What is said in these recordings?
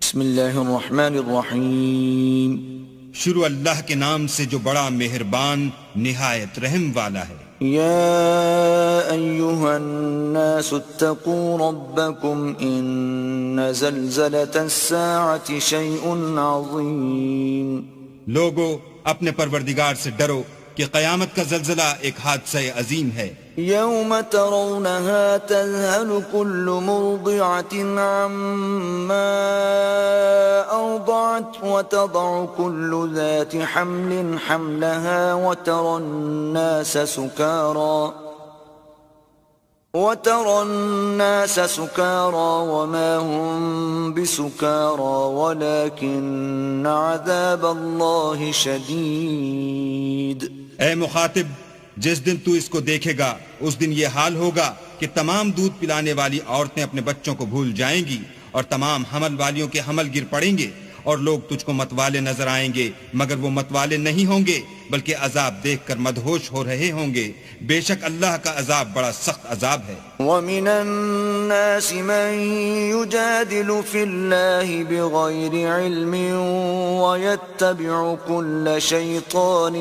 بسم اللہ الرحمن الرحیم شروع اللہ کے نام سے جو بڑا مہربان نہایت رحم والا ہے۔ یا ایہا الناس اتقوا ربکم ان زلزلۃ الساعة شیء عظیم۔ لوگو اپنے پروردگار سے ڈرو کہ قیامت کا زلزلہ ایک حادثہ عظیم ہے۔ یوم ترونها تذهل كل مرضعة عما أرضعت وتضع كل ذات حمل حملها وترى الناس سكارى وما هم بسكارى ولكن عذاب الله شديد۔ اے مخاطب، جس دن تو اس کو دیکھے گا اس دن یہ حال ہوگا کہ تمام دودھ پلانے والی عورتیں اپنے بچوں کو بھول جائیں گی اور تمام حمل والیوں کے حمل گر پڑیں گے، اور لوگ تجھ کو متوالے نظر آئیں گے مگر وہ متوالے نہیں ہوں گے بلکہ عذاب دیکھ کر مدہوش ہو رہے ہوں گے۔ بے شک اللہ کا عذاب بڑا سخت عذاب ہے۔ وَمِنَ النَّاسِ مَن يُجَادِلُ فِي اللَّهِ بِغَيْرِ عِلْمٍ وَيَتَّبِعُ كُلَّ شَيْطَانٍ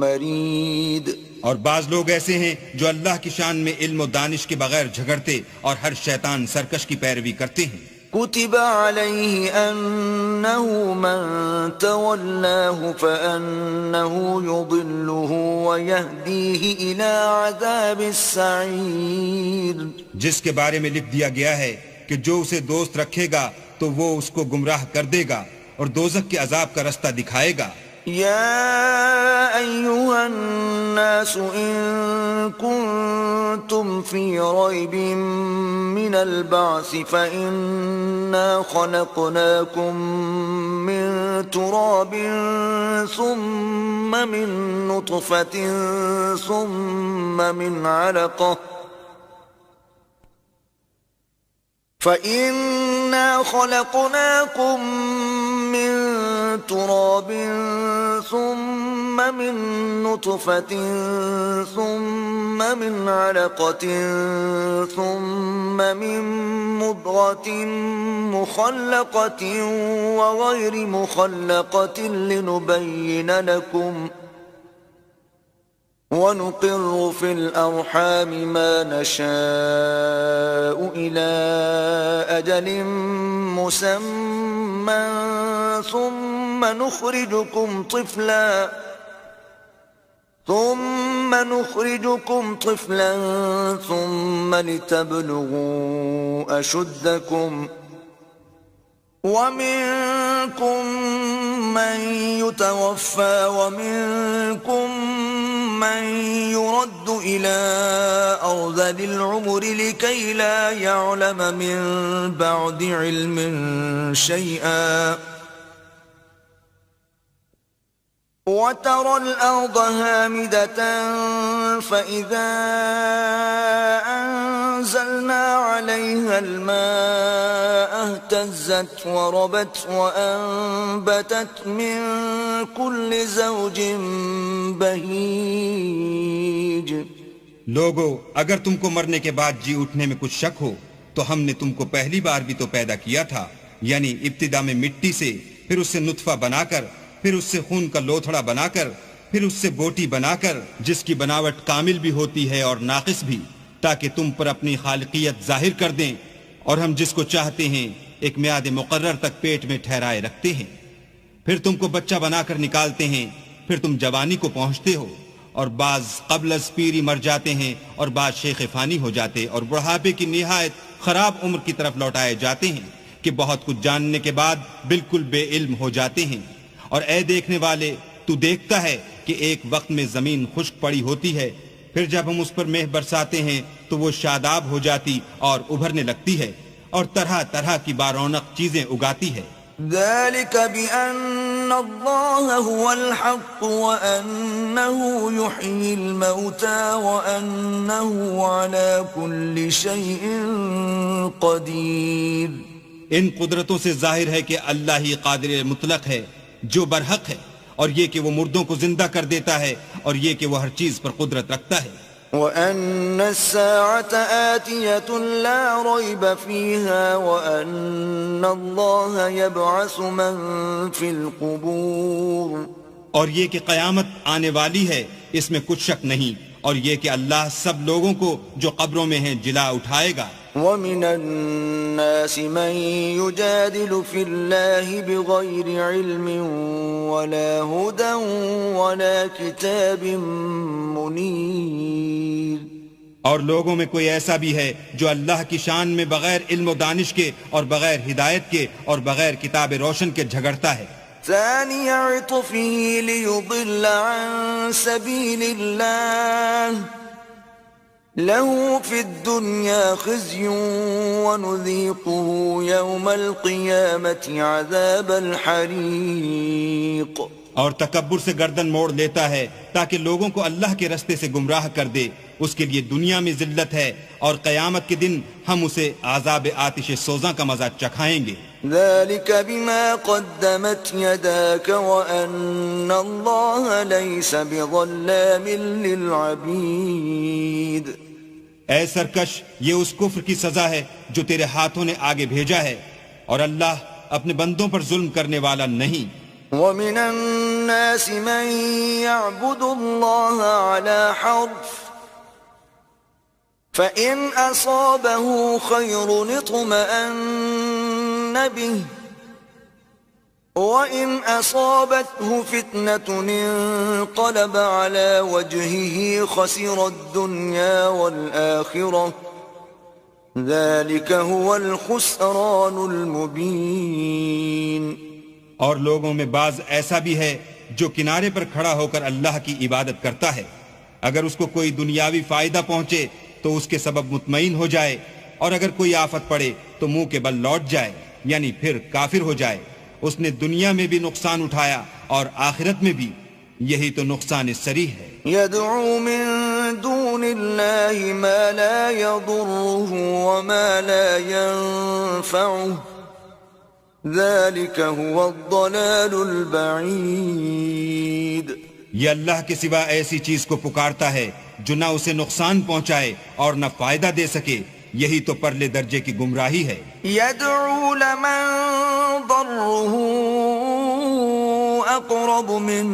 مَرِيدٍ۔ اور بعض لوگ ایسے ہیں جو اللہ کی شان میں علم و دانش کے بغیر جھگڑتے اور ہر شیطان سرکش کی پیروی کرتے ہیں۔ كتب عليه أنه من تولاه فأنه يضله ويهديه إلى عذاب السعير۔ جس کے بارے میں لکھ دیا گیا ہے کہ جو اسے دوست رکھے گا تو وہ اس کو گمراہ کر دے گا اور دوزخ کے عذاب کا رستہ دکھائے گا۔ يا أيها الناس إن كنتم في ريب من البعث فإنا خلقناكم من تراب ثم من نطفة ثم من علقة فإنا خلقناكم من تراب ثم من نطفة ثم من علقة ثم من مضغة مخلقة وغير مخلقة لنبين لكم ونقر في الأرحام ما نشاء إلى أجل مسمى ثم نخرجكم طفلا ثم لتبلغوا أشدكم ومنكم من يتوفى ومنكم من يرد إلى أرذل العمر لكي لا يعلم من بعد علم شيئا وترى الأرض هامدة فإذا أنزلنا عليها الماء اهتزت وربت وأنبتت من كل زوج بهيج۔ لوگو اگر تم کو مرنے کے بعد جی اٹھنے میں کچھ شک ہو تو ہم نے تم کو پہلی بار بھی تو پیدا کیا تھا، یعنی ابتدا میں مٹی سے، پھر اس سے نطفہ بنا کر، پھر اس سے خون کا لوتھڑا بنا کر، پھر اس سے بوٹی بنا کر، جس کی بناوٹ کامل بھی ہوتی ہے اور ناقص بھی، تاکہ تم پر اپنی خالقیت ظاہر کر دیں، اور ہم جس کو چاہتے ہیں ایک میعاد مقرر تک پیٹ میں ٹھہرائے رکھتے ہیں، پھر تم کو بچہ بنا کر نکالتے ہیں، پھر تم جوانی کو پہنچتے ہو، اور بعض قبل از پیری مر جاتے ہیں اور بعض شیخ فانی ہو جاتے اور بڑھاپے کی نہایت خراب عمر کی طرف لوٹائے جاتے ہیں کہ بہت کچھ جاننے کے بعد بالکل بے علم ہو جاتے ہیں۔ اور اے دیکھنے والے، تو دیکھتا ہے کہ ایک وقت میں زمین خشک پڑی ہوتی ہے، پھر جب ہم اس پر مہ برساتے ہیں تو وہ شاداب ہو جاتی اور ابھرنے لگتی ہے اور طرح طرح کی بارونق چیزیں اگاتی ہے۔ ذلك بأن الله هو الحق وأنه يحيي الموتى وأنه على كل شيء قدير۔ ان قدرتوں سے ظاہر ہے کہ اللہ ہی قادر مطلق ہے جو برحق ہے، اور یہ کہ وہ مردوں کو زندہ کر دیتا ہے، اور یہ کہ وہ ہر چیز پر قدرت رکھتا ہے۔ وَأَنَّ السَّاعَةَ آتِيَةٌ لَا رَيْبَ فِيهَا وَأَنَّ الله يبعث من في القبور اور یہ کہ قیامت آنے والی ہے اس میں کچھ شک نہیں، اور یہ کہ اللہ سب لوگوں کو جو قبروں میں ہیں جلا اٹھائے گا۔ ومن الناس من يجادل في الله بغير علم ولا هدى ولا كتاب منير، اور لوگوں میں کوئی ایسا بھی ہے جو اللہ کی شان میں بغیر علم و دانش کے اور بغیر ہدایت کے اور بغیر کتاب روشن کے جھگڑتا ہے۔ ثاني عطفه ليضل عن سبيل الله له في الدنيا خزي ونذيقه يوم القيامة عذاب الحريق۔ اور تکبر سے گردن موڑ لیتا ہے تاکہ لوگوں کو اللہ کے رستے سے گمراہ کر دے، اس کے لیے دنیا میں ذلت ہے اور قیامت کے دن ہم اسے عذاب آتش سوزاں کا مزہ چکھائیں گے۔ ذلك بما قدمت يداك وأن الله ليس بظلام للعبيد۔ اے سرکش، یہ اس کفر کی سزا ہے جو تیرے ہاتھوں نے آگے بھیجا ہے، اور اللہ اپنے بندوں پر ظلم کرنے والا نہیں۔ ومن الناس من يعبد الله على حرف فإن أصابه خير اطمأن به وإن أصابته فتنة انقلب على وجهه خسر الدنيا والآخرة ذلك هو الخسران المبين۔ اور لوگوں میں بعض ایسا بھی ہے جو کنارے پر کھڑا ہو کر اللہ کی عبادت کرتا ہے، اگر اس کو کوئی دنیاوی فائدہ پہنچے تو اس کے سبب مطمئن ہو جائے، اور اگر کوئی آفت پڑے تو منہ کے بل لوٹ جائے، یعنی پھر کافر ہو جائے۔ اس نے دنیا میں بھی نقصان اٹھایا اور آخرت میں بھی، یہی تو نقصان صریح ہے۔ يدعو من دون الله ما لا يضره وما لا ينفعه ذلك هو الضلال البعيد۔ یہ اللہ کے سوا ایسی چیز کو پکارتا ہے جو نہ اسے نقصان پہنچائے اور نہ فائدہ دے سکے، یہی تو پرلے درجے کی گمراہی ہے۔ يدعو لمن ضره أقرب من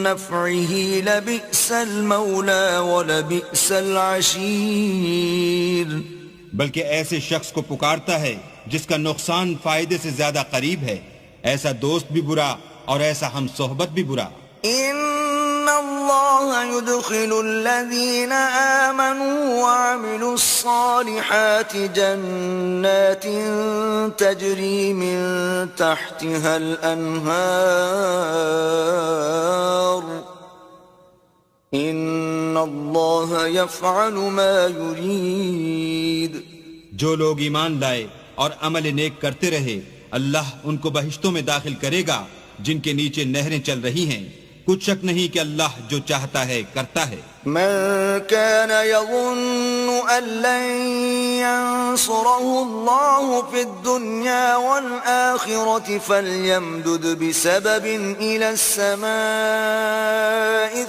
نفعه لبئس المولى ولبئس العشير۔ بلکہ ایسے شخص کو پکارتا ہے جس کا نقصان فائدے سے زیادہ قریب ہے، ایسا دوست بھی برا اور ایسا ہم صحبت بھی برا۔ ان اللہ يدخل الذین آمنوا وعملوا الصالحات جنات تجری من تحتها الانہار ان اللہ یفعل ما یرید۔ جو لوگ ایمان لائے اور عمل نیک کرتے رہے، اللہ ان کو بہشتوں میں داخل کرے گا جن کے نیچے نہریں چل رہی ہیں، کچھ شک نہیں کہ اللہ جو چاہتا ہے کرتا ہے۔ من كان يظن أن لن ينصره الله في الدنيا والآخرة فليمدد بسبب إلى السماء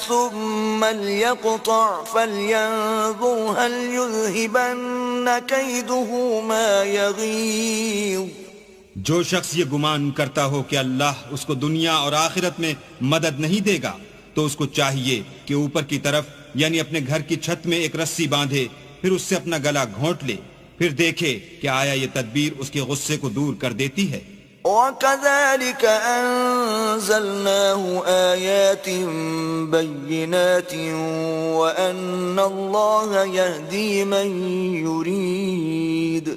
ثم ليقطع فلينظر هل يذهبن كيده ما يغيظ۔ جو شخص یہ گمان کرتا ہو کہ اللہ اس کو دنیا اور آخرت میں مدد نہیں دے گا تو اس کو چاہیے کہ اوپر کی طرف یعنی اپنے گھر کی چھت میں ایک رسی باندھے، پھر اس سے اپنا گلا گھونٹ لے، پھر دیکھے کہ آیا یہ تدبیر اس کے غصے کو دور کر دیتی ہے۔ وَكَذَلِكَ أَنزَلْنَاهُ آيَاتٍ بَيِّنَاتٍ وَأَنَّ اللَّهَ يَهْدِي مَن يُرِيدُ۔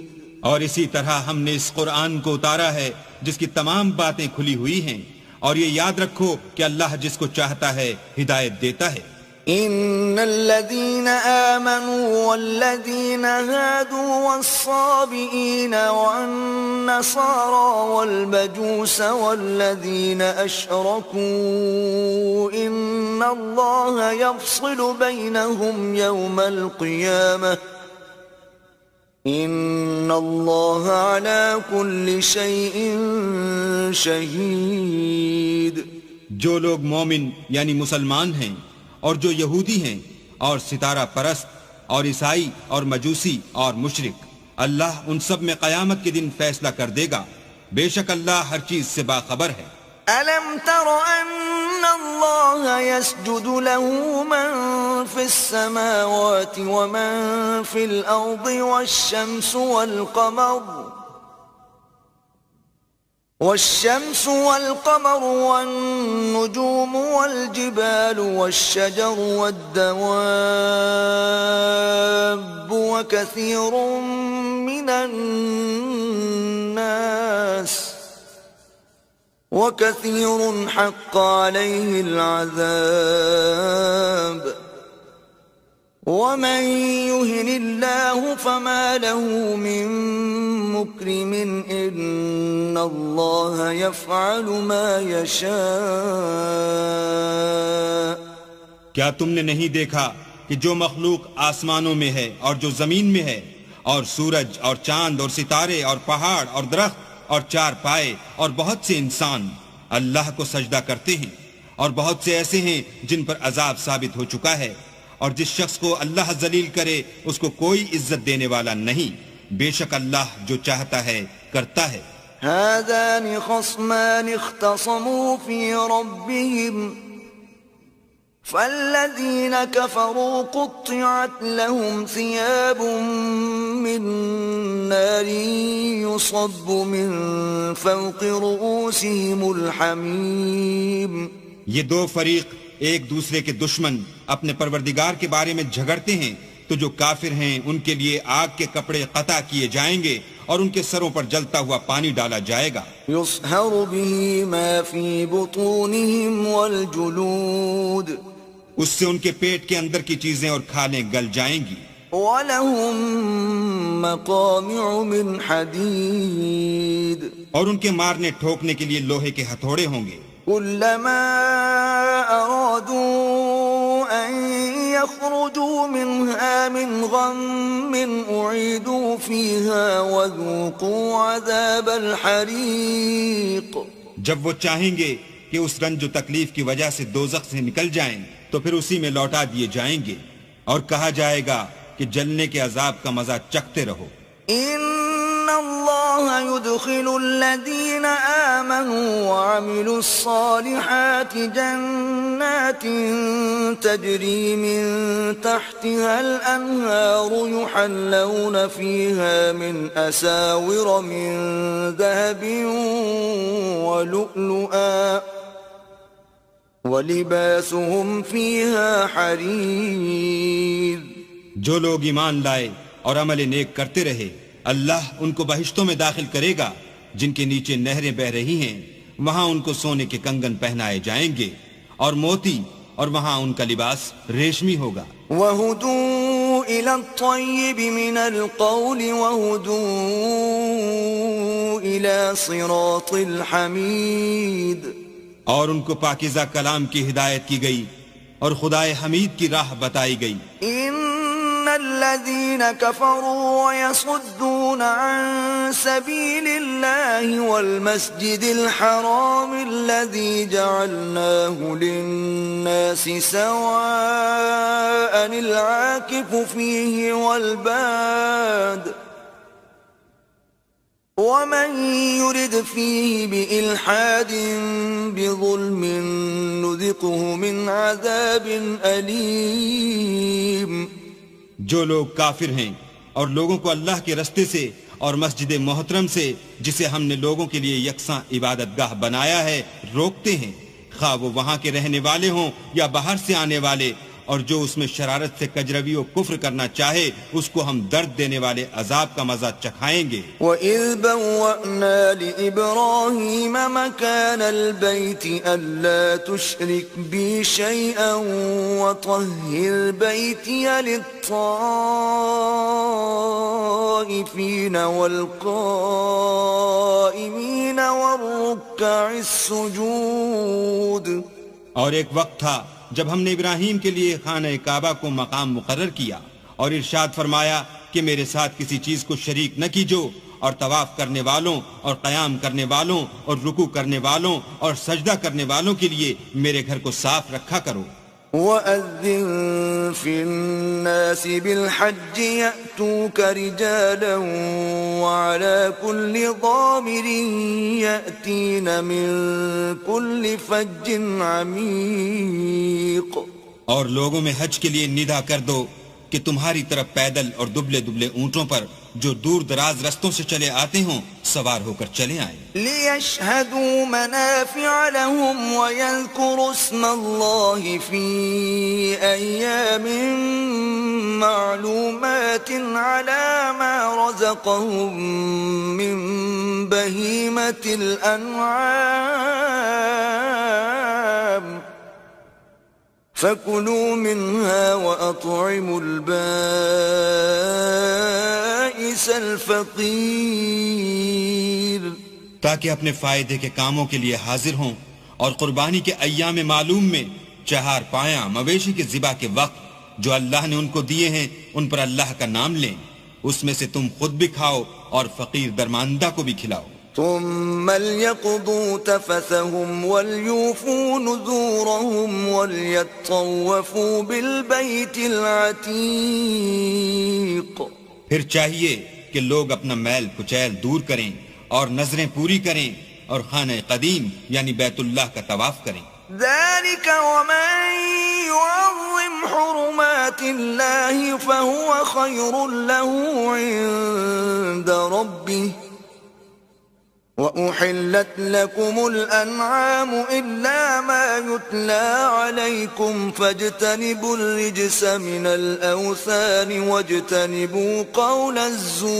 اور اسی طرح ہم نے اس قرآن کو اتارا ہے جس کی تمام باتیں کھلی ہوئی ہیں، اور یہ یاد رکھو کہ اللہ جس کو چاہتا ہے ہدایت دیتا ہے۔ ان الذين آمنوا والذين هادوا والصابئين والنصارى والمجوس والذين أشركوا إن الله يفصل بينهم يوم القيامة ان اللہ علی کل شیء شہید۔ جو لوگ مومن یعنی مسلمان ہیں اور جو یہودی ہیں اور ستارہ پرست اور عیسائی اور مجوسی اور مشرک، اللہ ان سب میں قیامت کے دن فیصلہ کر دے گا، بے شک اللہ ہر چیز سے باخبر ہے۔ ألم تر أن الله يسجد له من في السماوات ومن في الأرض والشمس والقمر والنجوم والجبال والشجر والدواب وكثير حق عليه العذاب ومن يهن الله فما له من مكرم إن الله يفعل ما يشاء۔ کیا تم نے نہیں دیکھا کہ جو مخلوق آسمانوں میں ہے اور جو زمین میں ہے، اور سورج اور چاند اور ستارے اور پہاڑ اور درخت اور چار پائے اور بہت سے انسان اللہ کو سجدہ کرتے ہیں، اور بہت سے ایسے ہیں جن پر عذاب ثابت ہو چکا ہے، اور جس شخص کو اللہ ذلیل کرے اس کو کوئی عزت دینے والا نہیں، بے شک اللہ جو چاہتا ہے کرتا ہے۔ هذان خصمان اختصموا في ربهم فالذين كفروا قطعت لهم ثياب من نار يصب من فوق رؤوسهم الحميم۔ یہ دو فریق ایک دوسرے کے دشمن اپنے پروردگار کے بارے میں جھگڑتے ہیں، تو جو کافر ہیں ان کے لیے آگ کے کپڑے قطع کیے جائیں گے اور ان کے سروں پر جلتا ہوا پانی ڈالا جائے گا۔ يصهر به ما في بطونهم والجلود، اس سے ان کے پیٹ کے اندر کی چیزیں اور کھالیں گل جائیں گی۔ وَلَهُم مَّقَامِعُ مِنْ حَدِيدٍ، اور ان کے مارنے ٹھوکنے کے لیے لوہے کے ہتھوڑے ہوں گے۔ كلما أرادوا أن يخرجوا منها من غم أعيدوا فيها وذوقوا عذاب الحريق۔ جب وہ چاہیں گے کہ اس رنج و تکلیف کی وجہ سے دوزخ سے نکل جائیں تو پھر اسی میں لوٹا دیے جائیں گے، اور کہا جائے گا کہ جلنے کے عذاب کا مزہ چکھتے رہو۔ إن الله يدخل الذين آمنوا وعملوا الصالحات جنات تجري من تحتها الأنهار يحلون فيها من أساور من ذهب ولؤلؤا ولباسهم فيها حرير۔ جو لوگ ایمان لائے اور عمل نیک کرتے رہے اللہ ان کو بہشتوں میں داخل کرے گا جن کے نیچے نہریں بہ رہی ہیں، وہاں ان کو سونے کے کنگن پہنائے جائیں گے اور موتی، اور وہاں ان کا لباس ریشمی ہوگا۔ وَهُدُوا إِلَى الطَّيِّبِ مِنَ الْقَوْلِ وَهُدُوا إِلَى صِرَاطِ الْحَمِيدِ، اور ان کو پاکیزہ کلام کی ہدایت کی گئی اور خدائے حمید کی راہ بتائی گئی۔ الذين كفروا ويصدون عن سبيل الله والمسجد الحرام الذي جعلناه للناس سواء العاكف فيه والباد ومن يرد فيه بإلحاد بظلم نذقه من عذاب أليم۔ جو لوگ کافر ہیں اور لوگوں کو اللہ کے رستے سے اور مسجد محترم سے جسے ہم نے لوگوں کے لیے یکساں عبادت گاہ بنایا ہے روکتے ہیں، خواہ وہ وہاں کے رہنے والے ہوں یا باہر سے آنے والے، اور جو اس میں شرارت سے کجروی و کفر کرنا چاہے اس کو ہم درد دینے والے عذاب کا مزہ چکھائیں گے۔ وَإِذْ بَوَّأْنَا لِإِبْرَاهِيمَ مَكَانَ الْبَيْتِ أَلَّا تُشْرِكْ بِي شَيْئًا وَطَهِّرْ بَيْتِيَ لِلطَّائِفِينَ وَالْقَائِمِينَ وَالرُّكَّعِ السُّجُودِ۔ اور ایک وقت تھا جب ہم نے ابراہیم کے لیے خانہ کعبہ کو مقام مقرر کیا اور ارشاد فرمایا کہ میرے ساتھ کسی چیز کو شریک نہ کیجو، اور طواف کرنے والوں اور قیام کرنے والوں اور رکوع کرنے والوں اور سجدہ کرنے والوں کے لیے میرے گھر کو صاف رکھا کرو۔ وَأَذِّن فِي النَّاسِ بِالْحَجِّ يَأْتُوكَ رِجَالًا وَعَلَى كُلِّ ضَامِرٍ يَأْتِينَ مِن كُلِّ فَجٍّ عَمِيقٍ. اور لوگوں میں حج کے لیے ندا کر دو کہ تمہاری طرف پیدل اور دبلے دبلے اونٹوں پر جو دور دراز رستوں سے چلے آتے ہوں سوار ہو کر چلے آئیں. لِيَشْهَدُوا مَنَافِعَ لَهُمْ وَيَذْكُرُوا اسْمَ اللَّهِ فِي أَيَّامٍ مَّعْلُومَاتٍ عَلَى مَا رَزَقَهُم مِّن بَهِيمَةِ الْأَنْعَامِ فَكُلُوا مِنْهَا وَأَطْعِمُوا الْبَائِسَ الْفَقِيرَ. تاکہ اپنے فائدے کے کاموں کے لیے حاضر ہوں اور قربانی کے ایام معلوم میں چہار پایاں مویشی کے ذبح کے وقت جو اللہ نے ان کو دیے ہیں ان پر اللہ کا نام لیں. اس میں سے تم خود بھی کھاؤ اور فقیر درماندہ کو بھی کھلاؤ. ثم ليقضوا تفثهم وليوفوا نذورهم وليطوفوا بالبيت العتيق. پھر چاہیے کہ لوگ اپنا میل کچیل دور کریں اور نظریں پوری کریں اور خانہ قدیم یعنی بیت اللہ کا طواف کریں. ذلك ومن يعظم حرمات الله فهو خير له عند ربه وأحلت لكم الأنعام إلا ما يتلى عليكم فاجتنبوا الرجس من الأوثان واجتنبوا قول الزور.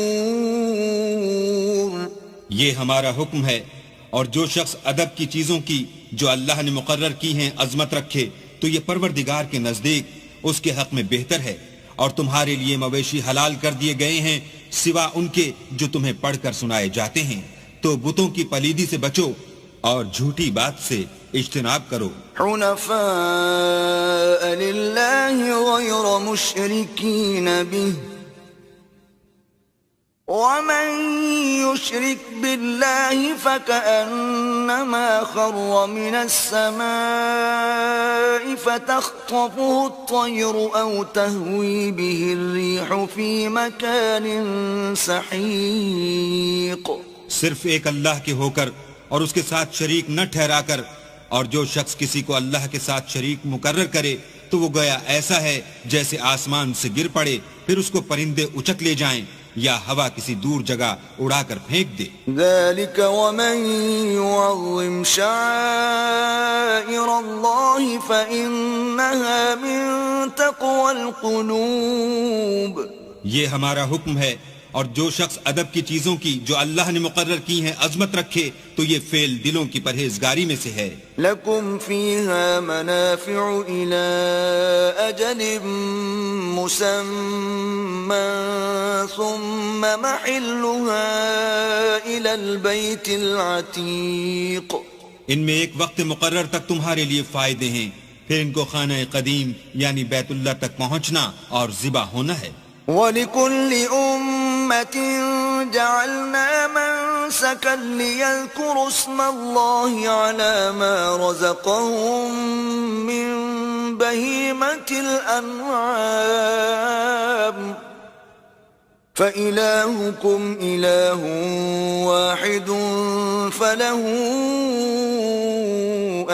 یہ ہمارا حکم ہے اور جو شخص ادب کی چیزوں کی جو اللہ نے مقرر کی ہیں عظمت رکھے تو یہ پروردگار کے نزدیک اس کے حق میں بہتر ہے. اور تمہارے لیے مویشی حلال کر دیے گئے ہیں سوا ان کے جو تمہیں پڑھ کر سنائے جاتے ہیں. تو بتوں کی پلیدی سے بچو اور جھوٹی بات سے اجتناب کرو. حنفاء للہ غیر مشرکین به ومن يشرك بالله فكأنما خر من السماء فتخطفه الطير أو تهوي به الريح في مكان سحيق. صرف ایک اللہ کے ہو کر اور اس کے ساتھ شریک نہ ٹھہرا کر، اور جو شخص کسی کو اللہ کے ساتھ شریک مقرر کرے تو وہ گویا ایسا ہے جیسے آسمان سے گر پڑے پھر اس کو پرندے اچک لے جائیں یا ہوا کسی دور جگہ اڑا کر پھینک دے. ذلك ومن يعظم شعائر الله فإنها من تقوى القلوب. یہ ہمارا حکم ہے اور جو شخص ادب کی چیزوں کی جو اللہ نے مقرر کی ہیں عظمت رکھے تو یہ فعل دلوں کی پرہیزگاری میں سے ہے. لکم فیہا منافع الى اجل مسمى ثم محلها الى البیت العتیق. ان میں ایک وقت مقرر تک تمہارے لیے فائدے ہیں، پھر ان کو خانہ قدیم یعنی بیت اللہ تک پہنچنا اور ذبح ہونا ہے. وَلِكُلِّ أُمَّةٍ جَعَلْنَا مَنسَكًا لِيَذْكُرُوا اسْمَ اللَّهِ عَلَى مَا رَزَقَهُم مِّن بَهِيمَةِ الْأَنْعَامِ فَإِلَٰهُكُمْ إِلَٰهٌ وَاحِدٌ فَلَهُ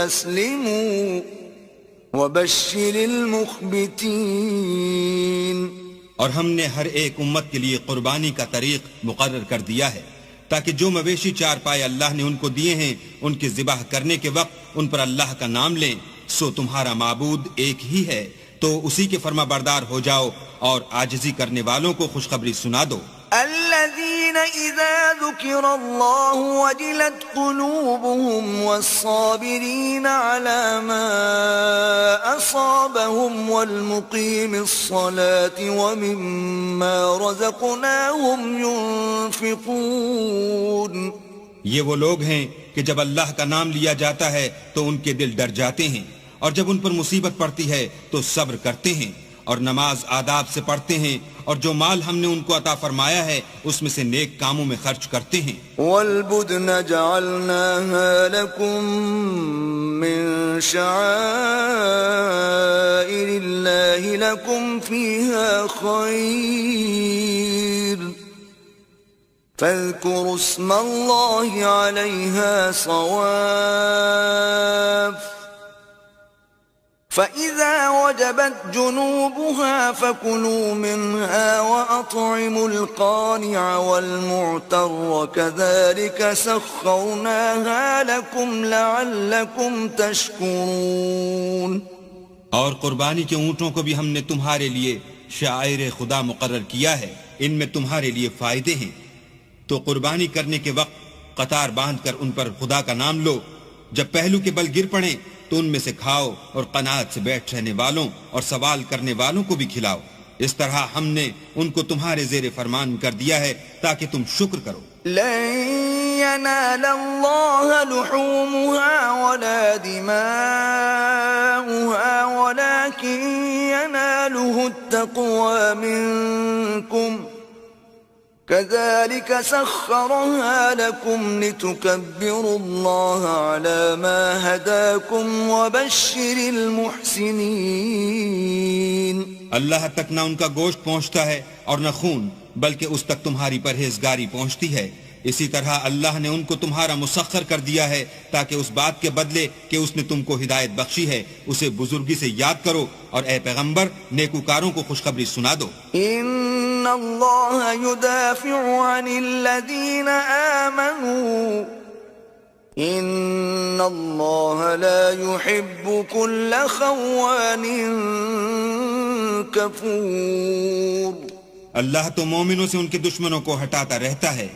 أَسْلِمُوا وَبَشِّرِ الْمُخْبِتِينَ. اور ہم نے ہر ایک امت کے لیے قربانی کا طریق مقرر کر دیا ہے تاکہ جو مویشی چار پائے اللہ نے ان کو دیے ہیں ان کے ذبح کرنے کے وقت ان پر اللہ کا نام لیں. سو تمہارا معبود ایک ہی ہے تو اسی کے فرما بردار ہو جاؤ اور عاجزی کرنے والوں کو خوشخبری سنا دو. الذين إذا ذكر الله وجلت قلوبهم والصابرين على ما أصابهم والمقيم الصلاة ومما رزقناهم ينفقون. یہ وہ لوگ ہیں کہ جب اللہ کا نام لیا جاتا ہے تو ان کے دل ڈر جاتے ہیں اور جب ان پر مصیبت پڑتی ہے تو صبر کرتے ہیں اور نماز آداب سے پڑھتے ہیں، اور جو مال ہم نے ان کو عطا فرمایا ہے اس میں سے نیک کاموں میں خرچ کرتے ہیں۔ والبدن جعلناها لكم من شعائر الله لكم فيها خير فاذكروا اسم الله عليها صواف فإذا وجبت جنوبها فكلوا منها وأطعموا القانع والمعتر كذلك سخرناها لكم لعلكم تشكرون۔ اور قربانی کے اونٹوں کو بھی ہم نے تمہارے لیے شعائر خدا مقرر کیا ہے، ان میں تمہارے لیے فائدے ہیں، تو قربانی کرنے کے وقت قطار باندھ کر ان پر خدا کا نام لو، جب پہلو کے بل گر پڑیں تو ان میں سے کھاؤ، اور قناعت سے بیٹھ رہنے والوں اور سوال کرنے والوں کو بھی کھلاؤ، اس طرح ہم نے ان کو تمہارے زیر فرمان کر دیا ہے تاکہ تم شکر کرو۔ لن ينال الله لحومها ولا دماؤها ولكن يناله التقوى منكم كذلك سخرها لكم لتكبروا الله على ما هداكم وبشر المحسنين۔ اللہ تک نہ ان کا گوشت پہنچتا ہے اور نہ خون، بلکہ اس تک تمہاری پرہیزگاری پہنچتی ہے، اسی طرح اللہ نے ان کو تمہارا مسخر کر دیا ہے تاکہ اس بات کے بدلے کہ اس نے تم کو ہدایت بخشی ہے اسے بزرگی سے یاد کرو، اور اے پیغمبر نیکوکاروں کو خوشخبری سنا دو۔ ان اللہ یدافع عن الذین آمنوا ان اللہ لا يحب كل خوان کفور۔ اللہ تو مومنوں سے ان کے دشمنوں کو ہٹاتا رہتا ہے،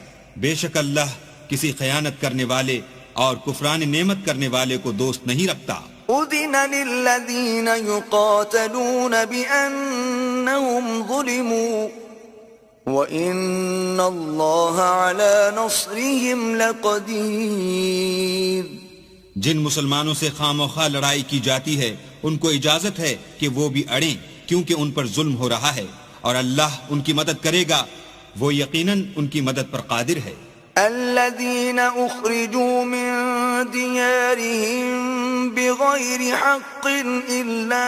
بے شک اللہ کسی خیانت کرنے والے اور کفران نعمت کرنے والے کو دوست نہیں رکھتا۔ اذن للذین یقاتلون بأنہم ظلموا وَإِنَّ اللَّهَ عَلَى نَصْرِهِمْ لَقَدِيرٌ۔ جن مسلمانوں سے خواہ لڑائی کی جاتی ہے ان کو اجازت ہے کہ وہ بھی اڑیں، کیونکہ ان پر ظلم ہو رہا ہے، اور اللہ ان کی مدد کرے گا، وہ یقیناً ان کی مدد پر قادر ہے۔ الذين أخرجوا من ديارهم بغير حق إلا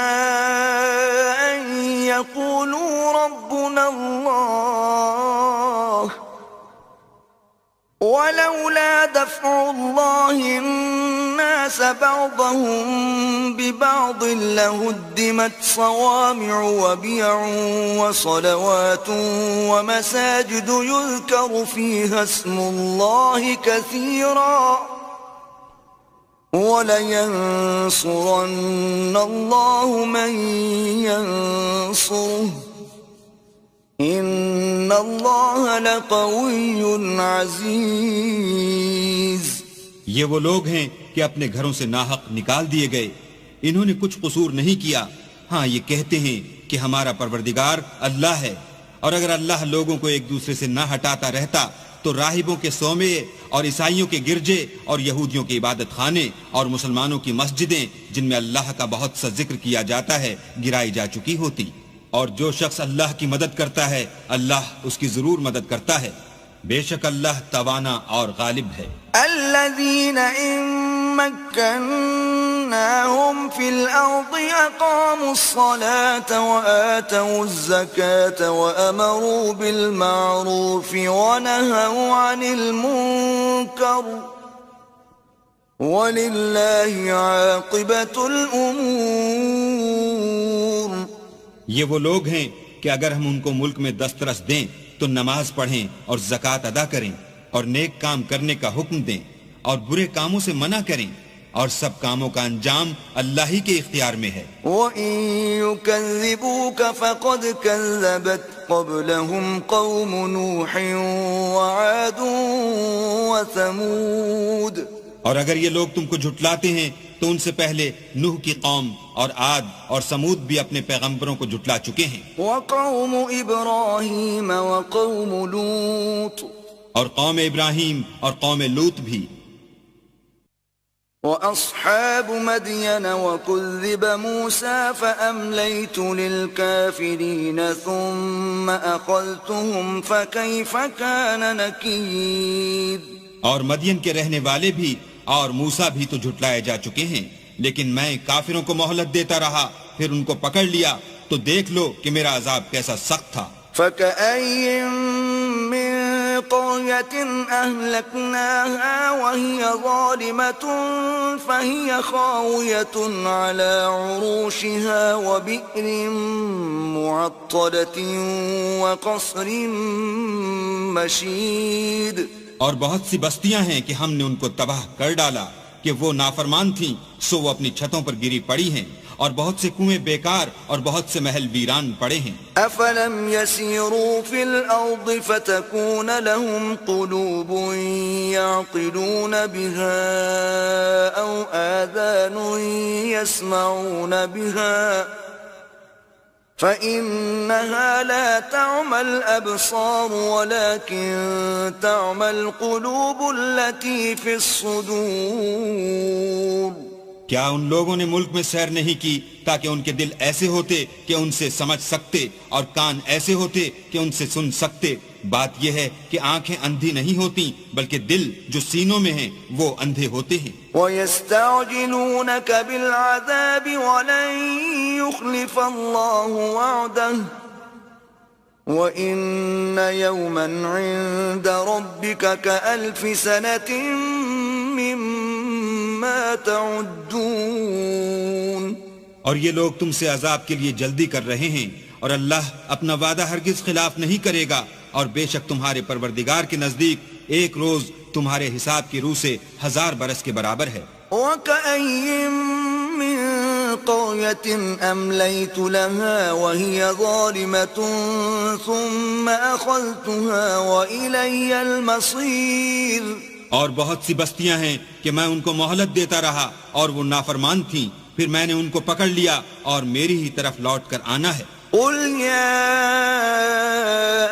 أن يقولوا ربنا الله ولولا دفع الله الناس بعضهم ببعض لهدمت صوامع وبيع وصلوات ومساجد يذكر فيها اسم الله كثيرا ولينصرن الله من ينصره ان اللہ لقوی عزیز۔ یہ وہ لوگ ہیں کہ اپنے گھروں سے ناحق نکال دیے گئے، انہوں نے کچھ قصور نہیں کیا، ہاں یہ کہتے ہیں کہ ہمارا پروردگار اللہ ہے، اور اگر اللہ لوگوں کو ایک دوسرے سے نہ ہٹاتا رہتا تو راہبوں کے صومعے اور عیسائیوں کے گرجے اور یہودیوں کے عبادت خانے اور مسلمانوں کی مسجدیں جن میں اللہ کا بہت سا ذکر کیا جاتا ہے گرائی جا چکی ہوتی، اور جو شخص اللہ کی مدد کرتا ہے اللہ اس کی ضرور مدد کرتا ہے، بے شک اللہ توانا اور غالب ہے۔ الذين إن مكناهم في الأرض أقاموا الصلاة وآتوا الزكاة وأمروا بالمعروف ونهوا عن المنكر ولله عاقبة الأمور۔ یہ وہ لوگ ہیں کہ اگر ہم ان کو ملک میں دسترس دیں تو نماز پڑھیں اور زکوٰۃ ادا کریں اور نیک کام کرنے کا حکم دیں اور برے کاموں سے منع کریں، اور سب کاموں کا انجام اللہ ہی کے اختیار میں ہے۔ وَإِن يُكَذِّبُوكَ فَقَدْ كَذَّبَتْ قَبْلَهُمْ قَوْمُ نُوحٍ وَعَادٌ وَثَمُودَ۔ اور اگر یہ لوگ تم کو جھٹلاتے ہیں تو ان سے پہلے نوح کی قوم اور عاد اور سمود بھی اپنے پیغمبروں کو جھٹلا چکے ہیں، وَقَوْمُ إِبْرَاهِيمَ وَقَوْمُ لُوطٍ، اور قوم ابراہیم اور قوم لوط بھی۔ وأصحاب مدين وكذب موسى فأمليت للكافرين ثم أخذتهم فكيف كان نكير. اور مدین کے رہنے والے بھی اور موسیٰ بھی تو جھٹلائے جا چکے ہیں، لیکن میں کافروں کو مہلت دیتا رہا، پھر ان کو پکڑ لیا، تو دیکھ لو کہ میرا عذاب کیسا سخت تھا. فكأي من قرية أهلكناها وهي ظالمة فهي خاوية على عروشها وبئر معطلة وقصر مشيد. اور بہت سی بستیاں ہیں کہ ہم نے ان کو تباہ کر ڈالا کہ وہ نافرمان تھیں، سو وہ اپنی چھتوں پر گری پڑی ہیں، اور بہت سے کنویں بیکار اور بہت سے محل ویران پڑے ہیں. افلم يسيروا في الارض فتكون لهم قلوب يعقلون بها او آذان يسمعون بها فإنها لا تعمى الأبصار ولكن تعمى القلوب التي في الصدور. کیا ان لوگوں نے ملک میں سیر نہیں کی تاکہ ان کے دل ایسے ہوتے کہ ان سے سمجھ سکتے اور کان ایسے ہوتے کہ ان سے سن سکتے؟ بات یہ ہے کہ آنکھیں اندھی نہیں ہوتی بلکہ دل جو سینوں میں ہیں وہ اندھے ہوتے ہیں. وَيَسْتَعْجِلُونَكَ بِالْعَذَابِ وَلَن يُخْلِفَ اللَّهُ وَعْدَهُ وَإِنَّ يَوْمًا عِندَ رَبِّكَ كَأَلْفِ سَنَةٍ مِّمَّا تَعُدُّونَ. اور یہ لوگ تم سے عذاب کے لیے جلدی کر رہے ہیں، اور اللہ اپنا وعدہ ہرگز خلاف نہیں کرے گا، اور بے شک تمہارے پروردگار کے نزدیک ایک روز تمہارے حساب کی روح سے 1000 برس کے برابر ہے. وَكَأَيٍّ مِّن قَرْيَةٍ أَمْلَيْتُ لَهَا وَهِيَ ظَالِمَةٌ ثُمَّ أَخَذْتُهَا وَإِلَيَّ الْمَصِيرُ. اور بہت سی بستیاں ہیں کہ میں ان کو مہلت دیتا رہا اور وہ نافرمان تھیں، پھر میں نے ان کو پکڑ لیا اور میری ہی طرف لوٹ کر آنا ہے. قُلْ يَا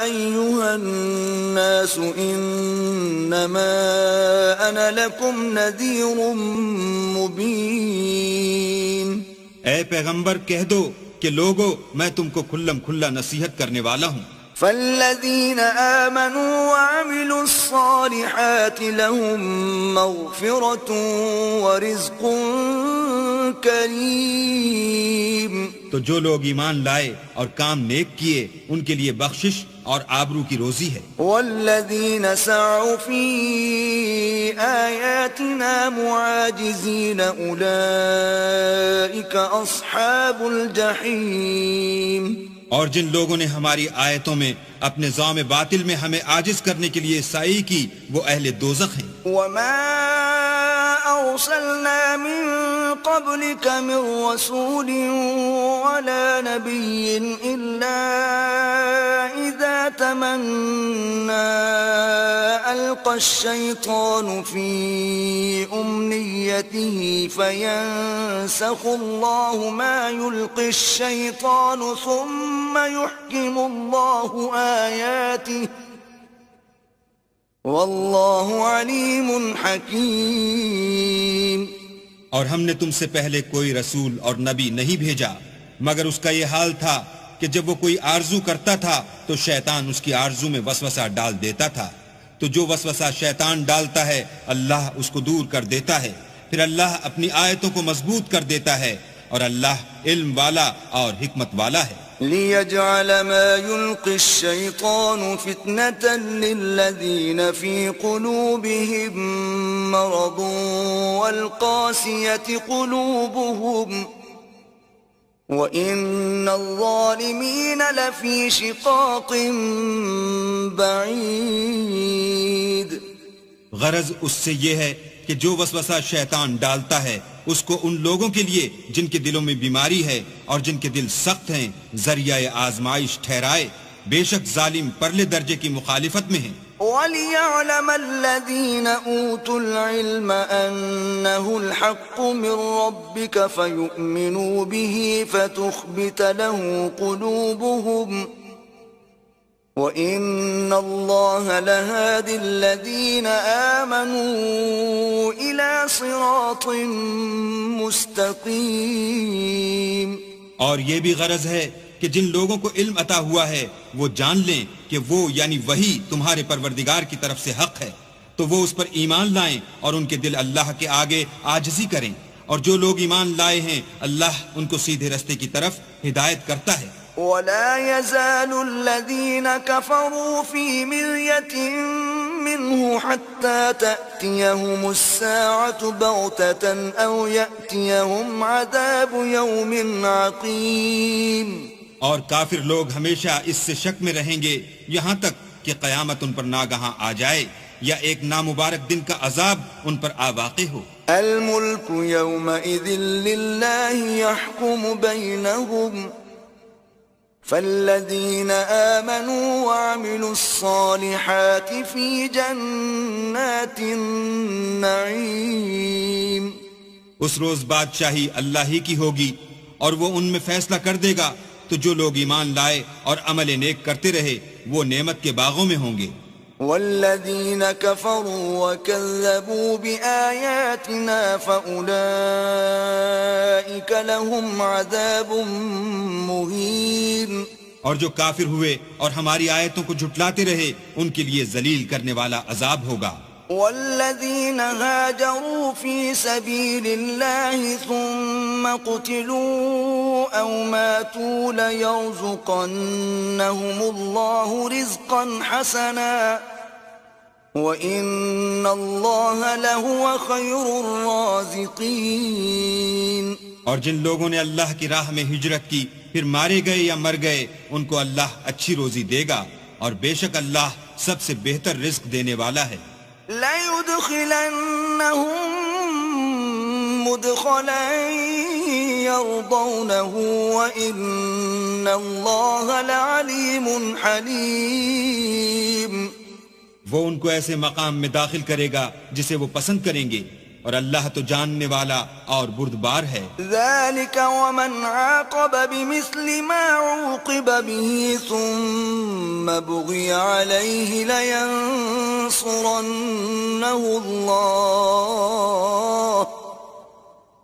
أَيُّهَا النَّاسُ إِنَّمَا أَنَا لَكُمْ نَذِيرٌ مُبِينٌ. اے پیغمبر کہہ دو کہ لوگو میں تم کو کھلم کھلا نصیحت کرنے والا ہوں. فالذين آمنوا وعملوا الصالحات لهم مغفرة ورزق کریم. تو جو لوگ ایمان لائے اور کام نیک کیے ان کے لیے بخشش اور آبرو کی روزی ہے. والذین سعوا فی آیاتنا معاجزین اولئک اصحاب الجحیم. اور جن لوگوں نے ہماری آیتوں میں اپنے ذوم باطل میں ہمیں عاجز کرنے کے لیے سعی کی وہ اہل دوزخ ہیں. وما أرسلنا من قبلك من رسول ولا نبي إلا إذا تمنى ألقى الشيطان في أمنيته فينسخ الله ما يلقي الشيطان ثم يحكم الله آياته واللہ علیم حکیم. اور ہم نے تم سے پہلے کوئی رسول اور نبی نہیں بھیجا مگر اس کا یہ حال تھا کہ جب وہ کوئی آرزو کرتا تھا تو شیطان اس کی آرزو میں وسوسہ ڈال دیتا تھا، تو جو وسوسہ شیطان ڈالتا ہے اللہ اس کو دور کر دیتا ہے، پھر اللہ اپنی آیتوں کو مضبوط کر دیتا ہے، اور اللہ علم والا اور حکمت والا ہے. لِيَجْعَلَ مَا يُلْقِي الشَّيْطَانُ فِتْنَةً لِلَّذِينَ فِي قُلُوبِهِم مَّرَضٌ وَالْقَاسِيَةِ قُلُوبُهُمْ وَإِنَّ الظَّالِمِينَ لَفِي شِقَاقٍ بَعِيدٍ. غرض اس سے یہ ہے کہ جو وسوسہ شیطان ڈالتا ہے اس کو ان لوگوں کے لیے جن کے دلوں میں بیماری ہے اور جن کے دل سخت ہیں ذریعہ آزمائش ٹھہرائے، بے شک ظالم پرلے درجے کی مخالفت میں ہیں. وَلِيَعْلَمَ الَّذِينَ أُوتُوا الْعِلْمَ أَنَّهُ الْحَقُّ مِنْ رَبِّكَ فَيُؤْمِنُوا بِهِ فَتُخْبِتَ لَهُ قُلُوبُهُمْ وَإِنَّ اللَّهَ لَهَادِ الَّذِينَ آمَنُوا إِلَى صِرَاطٍ مُسْتَقِيمٍ۔ اور یہ بھی غرض ہے کہ جن لوگوں کو علم عطا ہوا ہے وہ جان لیں کہ وہ یعنی وہی تمہارے پروردگار کی طرف سے حق ہے، تو وہ اس پر ایمان لائیں اور ان کے دل اللہ کے آگے عاجزی کریں، اور جو لوگ ایمان لائے ہیں اللہ ان کو سیدھے رستے کی طرف ہدایت کرتا ہے۔ وَلَا يَزَالُ الَّذِينَ كَفَرُوا فِي مِرْيَةٍ مِّنْهُ حَتَّى تَأْتِيَهُمُ السَّاعَةُ بَغْتَةً أَوْ يَأْتِيَهُمْ عَذَابُ يَوْمٍ عَقِيمٍ۔ اور کافر لوگ ہمیشہ اس سے شک میں رہیں گے یہاں تک کہ قیامت ان پر ناگہاں آ جائے یا ایک نامبارک دن کا عذاب ان پر آ واقع ہو۔ الْمُلْكُ يَوْمَئِذٍ لِلَّهِ يَحْكُمُ بَيْنَهُمْ فَالَّذِينَ آمَنُوا وَعَمِلُوا الصَّالِحَاتِ فِي جَنَّاتِ النَّعِيمِ۔ اس روز بادشاہی اللہ ہی کی ہوگی اور وہ ان میں فیصلہ کر دے گا، تو جو لوگ ایمان لائے اور عمل نیک کرتے رہے وہ نعمت کے باغوں میں ہوں گے۔ وَالَّذِينَ كَفَرُوا وَكَذَّبُوا بِآيَاتِنَا فَأُولَئِكَ لَهُمْ عَذَابٌ مُّهِينٌ۔ اور جو کافر ہوئے اور ہماری آیتوں کو جھٹلاتے رہے ان کے لیے ذلیل کرنے والا عذاب ہوگا۔ والذين هاجروا في سبيل الله ثم قتلوا أو ماتوا ليرزقنهم الله رزقا حسنا وإن الله لهو خير الرازقين۔ اور جن لوگوں نے اللہ کی راہ میں ہجرت کی پھر مارے گئے یا مر گئے ان کو اللہ اچھی روزی دے گا، اور بے شک اللہ سب سے بہتر رزق دینے والا ہے۔ لَيُدْخِلَنَّهُمْ مُدْخَلًا يَرْضَوْنَهُ وَإِنَّ اللَّهَ لَعَلِيمٌ حَلِيمٌ۔ وہ ان کو ایسے مقام میں داخل کرے گا جسے وہ پسند کریں گے، اور اللہ تو جاننے والا اور بردبار ہے۔ ذَلِكَ وَمَنْ عَاقَبَ بِمِثْلِ مَا عُوقِبَ بِهِ ثُمَّ بُغِيَ عَلَيْهِ لَيَنصُرَنَّهُ اللَّهُ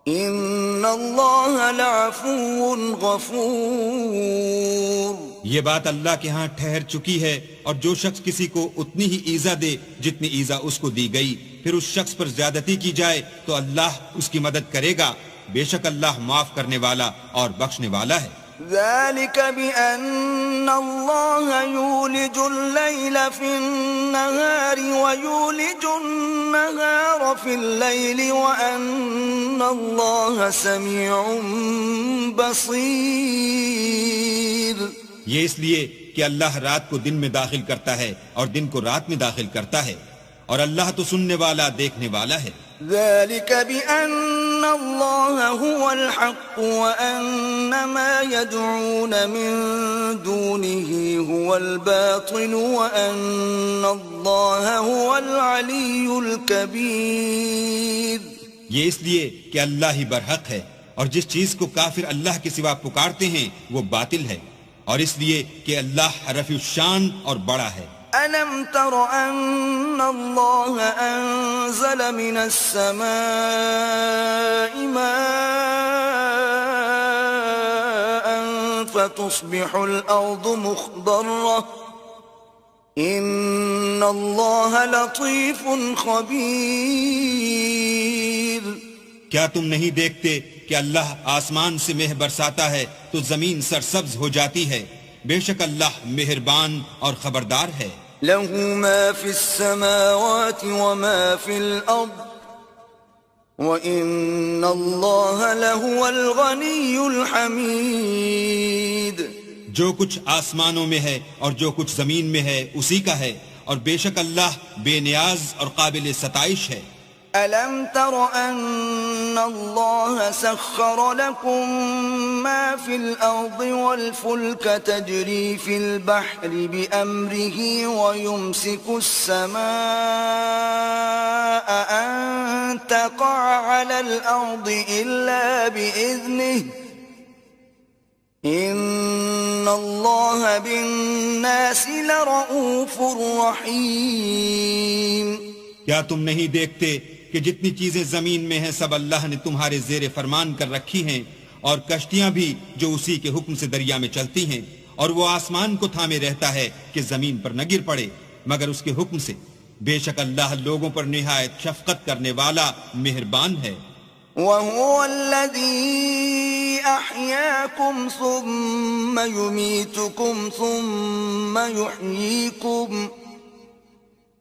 إِنَّ اللَّهَ لَعَفُوٌّ غَفُورٌ۔ یہ بات اللہ کے ہاں ٹھہر چکی ہے، اور جو شخص کسی کو اتنی ہی ایزا دے جتنی ایزا اس کو دی گئی، پھر اس شخص پر زیادتی کی جائے تو اللہ اس کی مدد کرے گا، بے شک اللہ معاف کرنے والا اور بخشنے والا ہے۔ ذَلِكَ بِأَنَّ اللَّهَ يُولِجُ اللَّيْلَ فِي النَّهَارِ وَيُولِجُ النَّهَارَ فِي اللَّيْلِ وَأَنَّ اللَّهَ سَمِيعٌ بَصِيرٌ۔ یہ اس لیے کہ اللہ رات کو دن میں داخل کرتا ہے اور دن کو رات میں داخل کرتا ہے، اور اللہ تو سننے والا دیکھنے والا ہے۔ ذَلِكَ بِأَنَّ اللَّهَ هُوَ الْحَقُّ وَأَنَّ مَا يَدْعُونَ مِن دُونِهِ هُوَ الْبَاطِلُ وَأَنَّ اللَّهَ هُوَ الْعَلِيُّ الْكَبِيرُ۔ یہ اس لیے کہ اللہ ہی برحق ہے، اور جس چیز کو کافر اللہ کے سوا پکارتے ہیں وہ باطل ہے، اور اس لیے کہ اللہ رفیع الشان اور بڑا ہے۔ أَلَمْ تَرَ أَنَّ اللَّهَ أَنزَلَ مِنَ السَّمَاءِ مَاءً فَتُصْبِحُ الْأَرْضُ مُخْضَرَّةً إِنَّ اللَّهَ لَطِيفٌ خَبِيرٌ۔ کیا تم نہیں دیکھتے کہ اللہ آسمان سے مہ برساتا ہے تو زمین سرسبز ہو جاتی ہے، بے شک اللہ مہربان اور خبردار ہے۔ لَهُ مَا فِي السَّمَاوَاتِ وَمَا فِي الْأَرْضِ وَإِنَّ اللَّهَ لَهُوَ الْغَنِيُّ الْحَمِيدُ۔ جو کچھ آسمانوں میں ہے اور جو کچھ زمین میں ہے اسی کا ہے، اور بے شک اللہ بے نیاز اور قابل ستائش ہے۔ أَلَمْ تَرَ أَنَّ اللَّهَ سَخَّرَ لَكُم مَّا فِي الْأَرْضِ وَالْفُلْكَ تَجْرِي فِي الْبَحْرِ بِأَمْرِهِ وَيُمْسِكُ السَّمَاءَ أَن تَقَعَ عَلَى الْأَرْضِ إِلَّا بِإِذْنِهِ إِنَّ إن الله بالناس لرؤوف رحيم. کیا تم نہیں دیکھتے کہ جتنی چیزیں زمین میں ہیں سب اللہ نے تمہارے زیر فرمان کر رکھی ہیں، اور کشتیاں بھی جو اسی کے حکم سے دریا میں چلتی ہیں، اور وہ آسمان کو تھامے رہتا ہے کہ زمین پر نہ گر پڑے مگر اس کے حکم سے. بے شک اللہ لوگوں پر نہایت شفقت کرنے والا مہربان ہے. وهو الذي أحياكم ثم يميتكم ثم يحييكم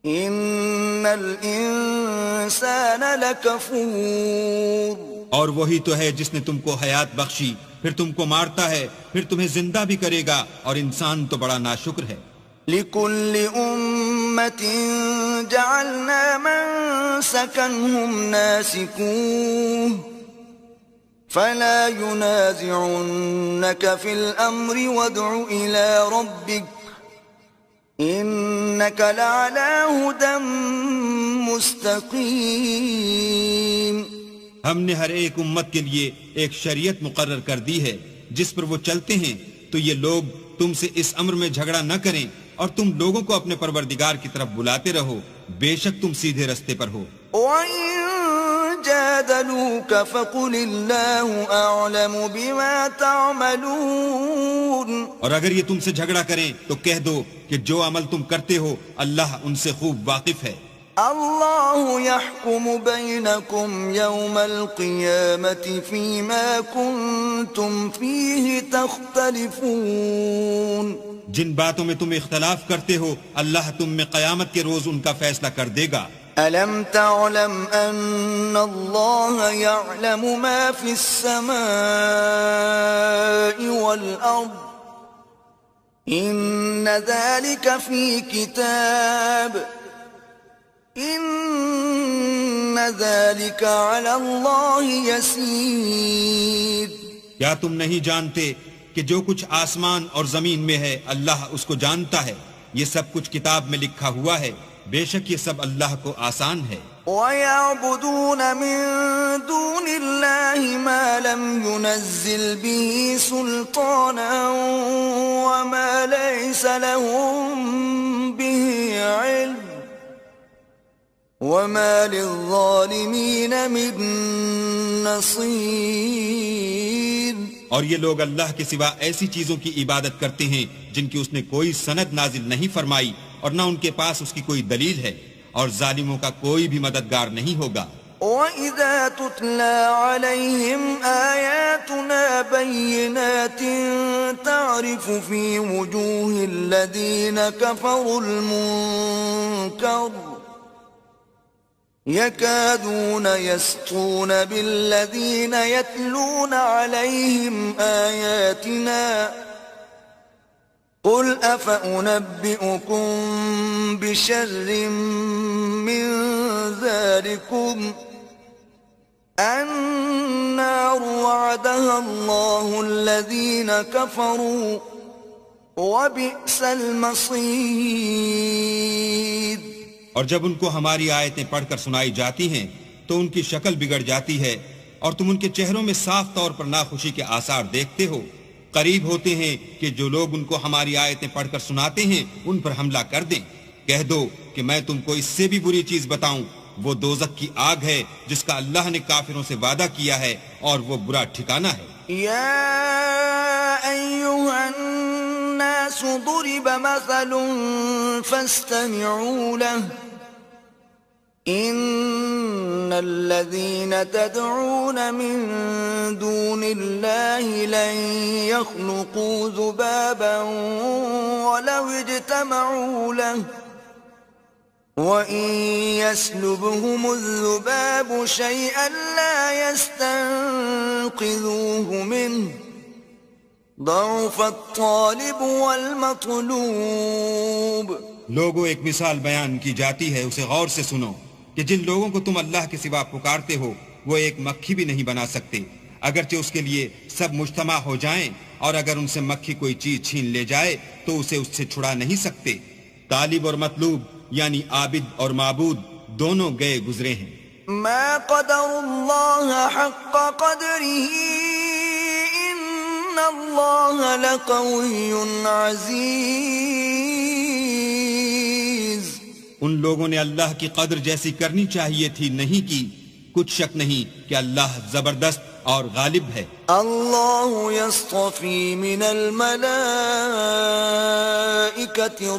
إن الإنسان لكفور. اور وہی تو ہے جس نے تم کو حیات بخشی، پھر تم کو مارتا ہے، پھر تمہیں زندہ بھی کرے گا، اور انسان تو بڑا ناشکر ہے. لكل أمة جعلنا منسكا هم ناسكوه فلا ينازعنك في الأمر وادع إلى ربك إنك لعلى هدى مستقيم. ہم نے ہر ایک امت کے لیے ایک شریعت مقرر کر دی ہے جس پر وہ چلتے ہیں، تو یہ لوگ تم سے اس امر میں جھگڑا نہ کریں، اور تم لوگوں کو اپنے پروردگار کی طرف بلاتے رہو، بے شک تم سیدھے رستے پر ہو. وَإِن جَادَلُوكَ فَقُلِ اللَّهُ أَعْلَمُ بِمَا تَعْمَلُونَ. اور اگر یہ تم سے جھگڑا کریں تو کہہ دو کہ جو عمل تم کرتے ہو اللہ ان سے خوب واقف ہے. اللہ يحكم بينكم يوم القيامة فيما كنتم فيه تختلفون. جن باتوں میں تم اختلاف کرتے ہو اللہ تم میں قیامت کے روز ان کا فیصلہ کر دے گا. ألم تعلم أن الله يعلم ما في السماء والأرض إن ذلك في كتاب إن ذلك على الله يسير. کیا تم نہیں جانتے کہ جو کچھ آسمان اور زمین میں ہے اللہ اس کو جانتا ہے، یہ سب کچھ کتاب میں لکھا ہوا ہے، بے شک یہ سب اللہ کو آسان ہے. وَيَعْبُدُونَ مِن دُونِ اللَّهِ مَا لَمْ يُنَزِّلْ بِهِ سُلْطَانًا وَمَا لَيْسَ لَهُم بِهِ عِلْمٌ وَمَا لِلظَّالِمِينَ مِن نَصِيرٍ. اور یہ لوگ اللہ کے سوا ایسی چیزوں کی عبادت کرتے ہیں جن کی اس نے کوئی سند نازل نہیں فرمائی اور نہ ان کے پاس اس کی کوئی دلیل ہے، اور ظالموں کا کوئی بھی مددگار نہیں ہوگا. وَإِذَا تُتْلَى عَلَيْهِمْ آيَاتُنَا بَيِّنَاتٍ تَعْرِفُ فِي وُجُوهِ الَّذِينَ كَفَرُوا الْمُنكَرَ يَكَادُونَ يَسْطُونَ بِالَّذِينَ يَتْلُونَ عَلَيْهِمْ آيَاتِنَا قُلْ أَفَأُنَبِّئُكُمْ بِشَرٍّ مِّن ذَلِكُمْ النَّارُ وَعَدَهَا اللَّهُ الَّذِينَ كَفَرُوا وَبِئْسَ الْمَصِيرُ. اور جب ان کو ہماری آیتیں پڑھ کر سنائی جاتی ہیں تو ان کی شکل بگڑ جاتی ہے اور تم ان کے چہروں میں صاف طور پر ناخوشی کے آثار دیکھتے ہو. قریب ہوتے ہیں کہ جو لوگ ان کو ہماری آیتیں پڑھ کر سناتے ہیں ان پر حملہ کر دیں. کہہ دو کہ میں تم کو اس سے بھی بری چیز بتاؤں، وہ دوزخ کی آگ ہے جس کا اللہ نے کافروں سے وعدہ کیا ہے اور وہ برا ٹھکانہ ہے. یا ایھا الناس ضرب مثل فاستمعوا له ان الذين تدعون من دون الله لن يخلقوا ذبابا ولو اجتمعوا له وَإِن يَسْلُبْهُمُ الذُّبَابُ شَيْئًا لَا يَسْتَنقِذُوهُ مِنْهُ ضَعُفَ الطَّالِبُ وَالْمَطْلُوبُ. لوگوں ایک مثال بیان کی جاتی ہے، اسے غور سے سنو کہ جن لوگوں کو تم اللہ کے سوا پکارتے ہو وہ ایک مکھی بھی نہیں بنا سکتے، اگرچہ اس کے لیے سب مجتمع ہو جائیں، اور اگر ان سے مکھی کوئی چیز چھین لے جائے تو اسے اس سے چھڑا نہیں سکتے. طالب اور مطلوب یعنی عابد اور معبود دونوں گئے گزرے ہیں. ما قدر اللہ حق قدره ان اللہ لقوی عزیز. ان لوگوں نے اللہ کی قدر جیسی کرنی چاہیے تھی نہیں کی. کچھ شک نہیں کہ اللہ زبردست اور غالب ہے. اللہ یصطفی من الملائکۃ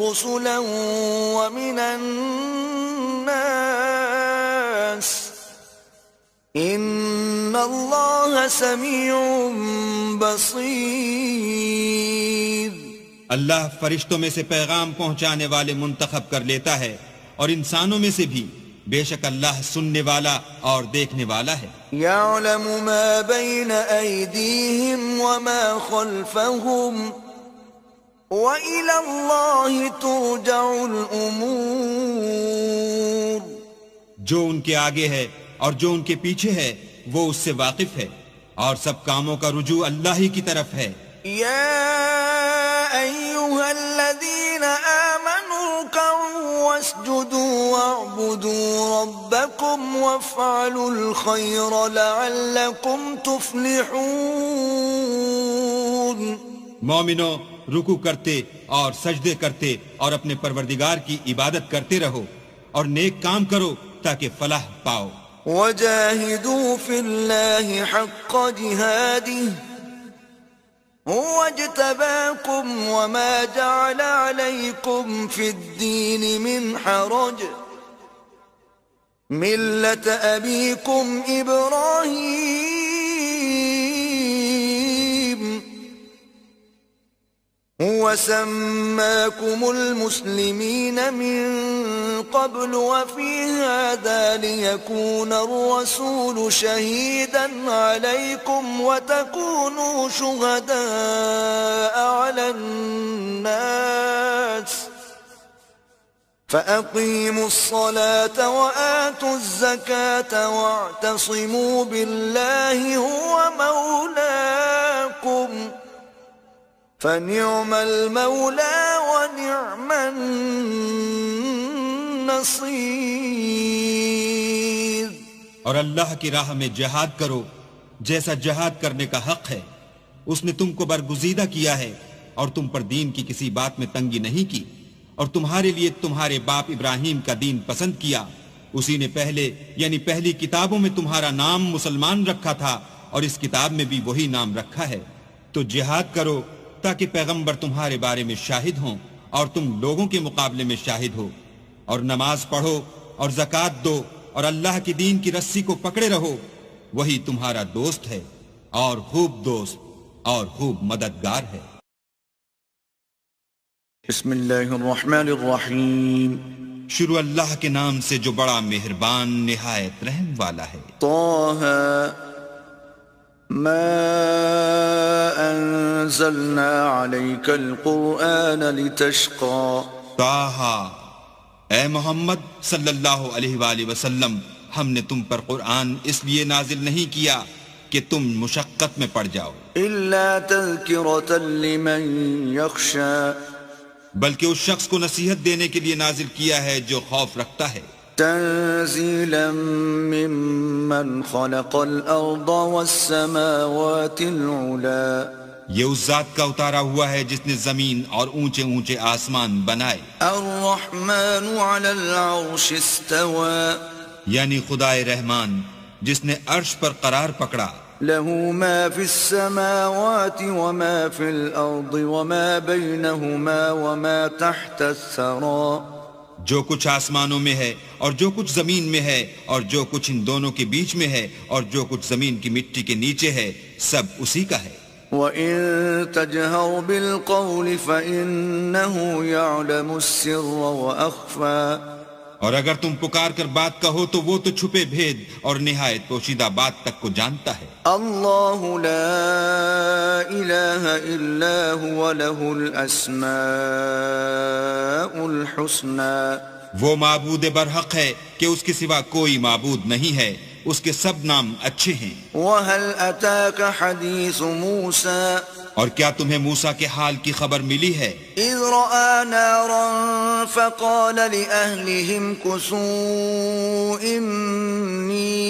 رسلا ومن الناس ان اللہ سمیع بصیر. اللہ فرشتوں میں سے پیغام پہنچانے والے منتخب کر لیتا ہے اور انسانوں میں سے بھی. بے شک اللہ سننے والا اور دیکھنے والا ہے. یعلم ما بین ایدیہم وما خلفہم وإلی اللہ ترجع الامور. جو ان کے آگے ہے اور جو ان کے پیچھے ہے وہ اس سے واقف ہے اور سب کاموں کا رجوع اللہ ہی کی طرف ہے. یا ایہا الذین آمنوا ارکعوا واسجدوا واعبدوا ربکم وافعلوا الخیر لعلکم تفلحون. مومنو رکوع کرتے اور سجدے کرتے اور اپنے پروردگار کی عبادت کرتے رہو اور نیک کام کرو تاکہ فلاح پاؤ. وجاہدوا فی اللہ حق جہادہ هو اجتباكم وما جعل عليكم في الدين من حرج ملة أبيكم إبراهيم هو سماكم المسلمين من قبل وفي هذا ليكون الرسول شهيدا عليكم وتكونوا شهداء على الناس فأقيموا الصلاة وآتوا الزكاة واعتصموا بالله هو مولاكم فنعم المولى ونعم النصير. اور اللہ کی راہ میں جہاد کرو جیسا جہاد کرنے کا حق ہے. اس نے تم کو برگزیدہ کیا ہے اور تم پر دین کی کسی بات میں تنگی نہیں کی اور تمہارے لیے تمہارے باپ ابراہیم کا دین پسند کیا. اسی نے پہلے یعنی پہلی کتابوں میں تمہارا نام مسلمان رکھا تھا اور اس کتاب میں بھی وہی نام رکھا ہے. تو جہاد کرو تاکہ پیغمبر تمہارے بارے میں شاہد ہوں اور تم لوگوں کے مقابلے میں شاہد ہو. اور نماز پڑھو اور زکوٰۃ دو اور اللہ کی دین کی رسی کو پکڑے رہو. وہی تمہارا دوست ہے اور خوب دوست اور خوب مددگار ہے. بسم اللہ الرحمن الرحیم. شروع اللہ کے نام سے جو بڑا مہربان نہایت رحم والا ہے. طه ما انزلنا عليك القرآن لتشقى. طٰہٰ اے محمد صلی اللہ علیہ وآلہ وسلم ہم نے تم پر قرآن اس لیے نازل نہیں کیا کہ تم مشقت میں پڑ جاؤ الا تذکرة لمن یخشى. بلکہ اس شخص کو نصیحت دینے کے لیے نازل کیا ہے جو خوف رکھتا ہے. تنزیلا ممن خلق الارض والسماوات العلا. یہ اس ذات کا اتارا ہوا ہے جس نے زمین اور اونچے اونچے آسمان بنائے. الرحمن علی العرش استوى. یعنی خدائے رحمان جس نے عرش پر قرار پکڑا. له ما في السماوات وما في الأرض وما بينهما وما تحت الثرى. جو کچھ آسمانوں میں ہے اور جو کچھ زمین میں ہے اور جو کچھ ان دونوں کے بیچ میں ہے اور جو کچھ زمین کی مٹی کے نیچے ہے سب اسی کا ہے. وَإِن تَجْهَرْ بِالْقَوْلِ فَإِنَّهُ يَعْلَمُ السِّرَّ وَأَخْفَى. اور اگر تم پکار کر بات کہو تو وہ تو چھپے بھید اور نہایت پوشیدہ بات تک کو جانتا ہے. اللہ لا الہ الا هو له الاسماء الحسنى. وہ معبود برحق ہے کہ اس کے سوا کوئی معبود نہیں ہے. اس کے سب نام اچھے ہیں. وَهَلْ أَتَاكَ حَدِيثُ مُوسَى. اور کیا تمہیں موسیٰ کے حال کی خبر ملی ہے؟ اذ رأى نارا فقال لأهلهم كثوا إني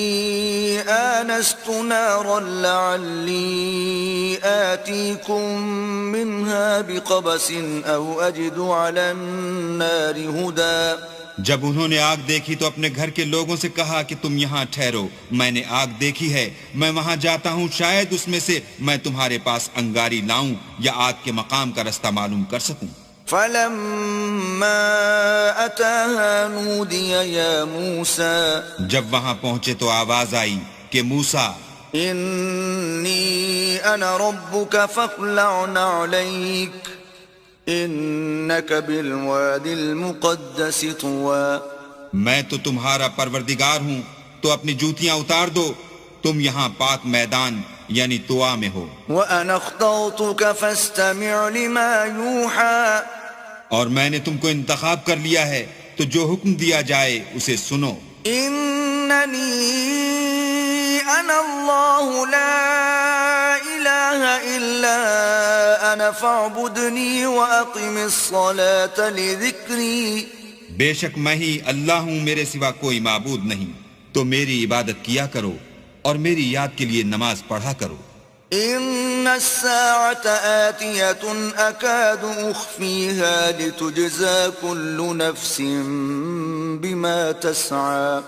آنست نارا لعلی آتیکم منها بقبس او اجد علی النار ہدی. جب انہوں نے آگ دیکھی تو اپنے گھر کے لوگوں سے کہا کہ تم یہاں ٹھہرو، میں نے آگ دیکھی ہے، میں وہاں جاتا ہوں، شاید اس میں سے میں تمہارے پاس انگاری لاؤں یا آگ کے مقام کا رستہ معلوم کر سکوں. فلما اتاها نودی یا موسیٰ، جب وہاں پہنچے تو آواز آئی کہ موسیٰ، انی انا ربک فاخلع نعلیک انک بالوادی المقدس طوی. میں تو تمہارا پروردگار ہوں، تو اپنی جوتیاں اتار دو، تم یہاں پاک میدان یعنی طوا میں ہو. وَأَنَا اخْتَرْتُكَ فَاسْتَمِعْ لِمَا يُوحَىٰ، اور میں نے تم کو انتخاب کر لیا ہے، تو جو حکم دیا جائے اسے سنو. إِنَّنِي أَنَا اللَّهُ لَا إِلَٰهَ إِلَّا أَنَا فَاعْبُدْنِي وَأَقِمِ الصَّلَاةَ لِذِكْرِي. بے شک میں ہی اللہ ہوں، میرے سوا کوئی معبود نہیں، تو میری عبادت کیا کرو اور میری یاد کے لیے نماز پڑھا کرو. إِنَّ السَّاعَةَ آتِيَةٌ أَكَادُ أُخْفِيهَا لِتُجْزَىٰ كُلُّ نَفْسٍ بِمَا تَسْعَىٰ.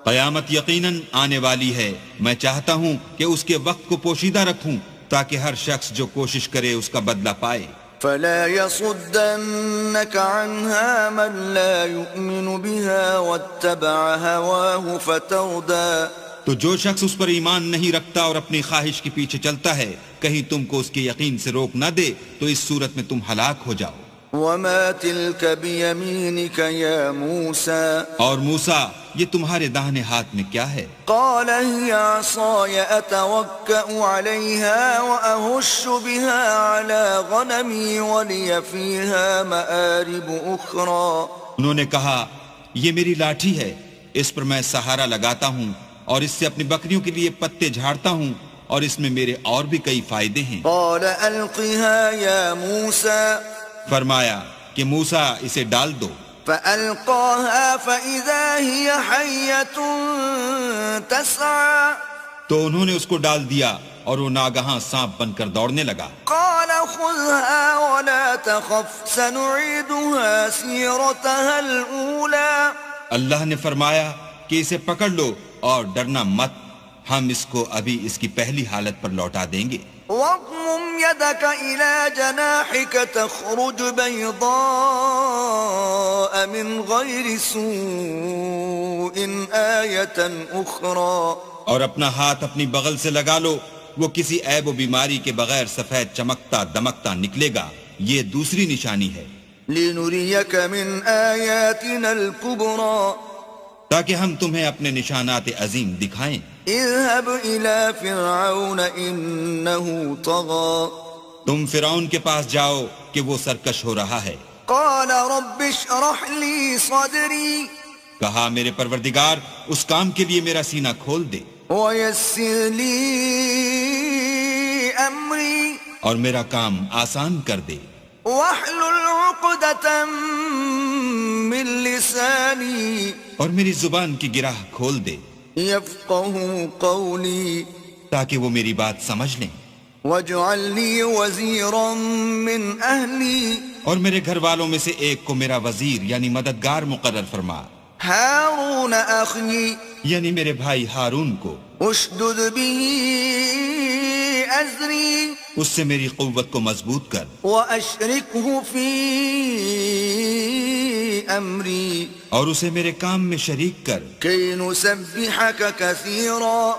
قیامت یقیناً آنے والی ہے، میں چاہتا ہوں کہ اس کے وقت کو پوشیدہ رکھوں تاکہ ہر شخص جو کوشش کرے اس کا بدلہ پائے. فَلَا يَصُدَّنَّكَ عَنْهَا مَن لَّا يُؤْمِنُ بِهَا وَاتَّبَعَ هَوَاهُ فَتَرْدَىٰ. تو جو شخص اس پر ایمان نہیں رکھتا اور اپنی خواہش کے پیچھے چلتا ہے، کہیں تم کو اس کے یقین سے روک نہ دے تو اس صورت میں تم ہلاک ہو جاؤ. وَمَا تِلْكَ بِيَمِينِكَ يَا مُوسَىٰ، اور موسیٰ، یہ تمہارے داہنے ہاتھ میں کیا ہے؟ قَالَ هِيَ عَصَايَ أَتَوَكَّأُ عَلَيْهَا وَأَهُشُّ بِهَا عَلَىٰ غَنَمِي وَلِيَ فِيهَا مَآرِبُ أُخْرَىٰ. انہوں نے کہا، یہ میری لاٹھی ہے، اس پر میں سہارا لگاتا ہوں اور اس سے اپنی بکریوں کے لیے پتے جھاڑتا ہوں، اور اس میں میرے اور بھی کئی فائدے ہیں. قَالَ أَلْقِهَا يَا مُوسَىٰ، فرمایا کہ موسیٰ اسے ڈال دو. فَأَلْقَاهَا فَإِذَا هِيَ حَيَّةٌ تَسْعَىٰ. تو انہوں نے اس کو ڈال دیا اور وہ ناگہاں سانپ بن کر دوڑنے لگا. قَالَ خُذْهَا وَلَا تَخَفْ سَنُعِيدُهَا سِيرَتَهَا الْأُولَىٰ. اللہ نے فرمایا کہ اسے پکڑ لو اور ڈرنا مت، ہم اس کو ابھی اس کی پہلی حالت پر لوٹا دیں گے. وَاضْمُمْ يَدَكَ إِلَىٰ جَنَاحِكَ تَخْرُجْ بَيْضَاءَ مِنْ غَيْرِ سُوءٍ آيَةً أُخْرَىٰ. اور اپنا ہاتھ اپنی بغل سے لگا لو، وہ کسی عیب و بیماری کے بغیر سفید چمکتا دمکتا نکلے گا، یہ دوسری نشانی ہے. لِنُرِيَكَ مِنْ آيَاتِنَا الْكُبْرَىٰ. تاکہ ہم تمہیں اپنے نشانات عظیم دکھائیں. اذهب إلى فرعون إنه طغى. تم فرعون کے پاس جاؤ کہ وہ سرکش ہو رہا ہے. قال رب اشرح لي صدري. کہا میرے پروردگار اس کام کے لیے میرا سینہ کھول دے. ويسر لي أمري. اور میرا کام آسان کر دے. واحلل عقدة من لساني. اور میری زبان کی گرہ کھول دے. يفقهوا قولي. تاکہ وہ میری بات سمجھ لیں. واجعل لي وزيرا من أهلي. اور میرے گھر والوں میں سے ایک کو میرا وزیر یعنی مددگار مقرر فرما. هارون أخي. یعنی میرے بھائی ہارون کو. اشدد به أزري. اس سے میری قوت کو مضبوط کر. وأشركه في أمري. اور اسے میرے کام میں شریک کر. كي نسبحك كثيرا.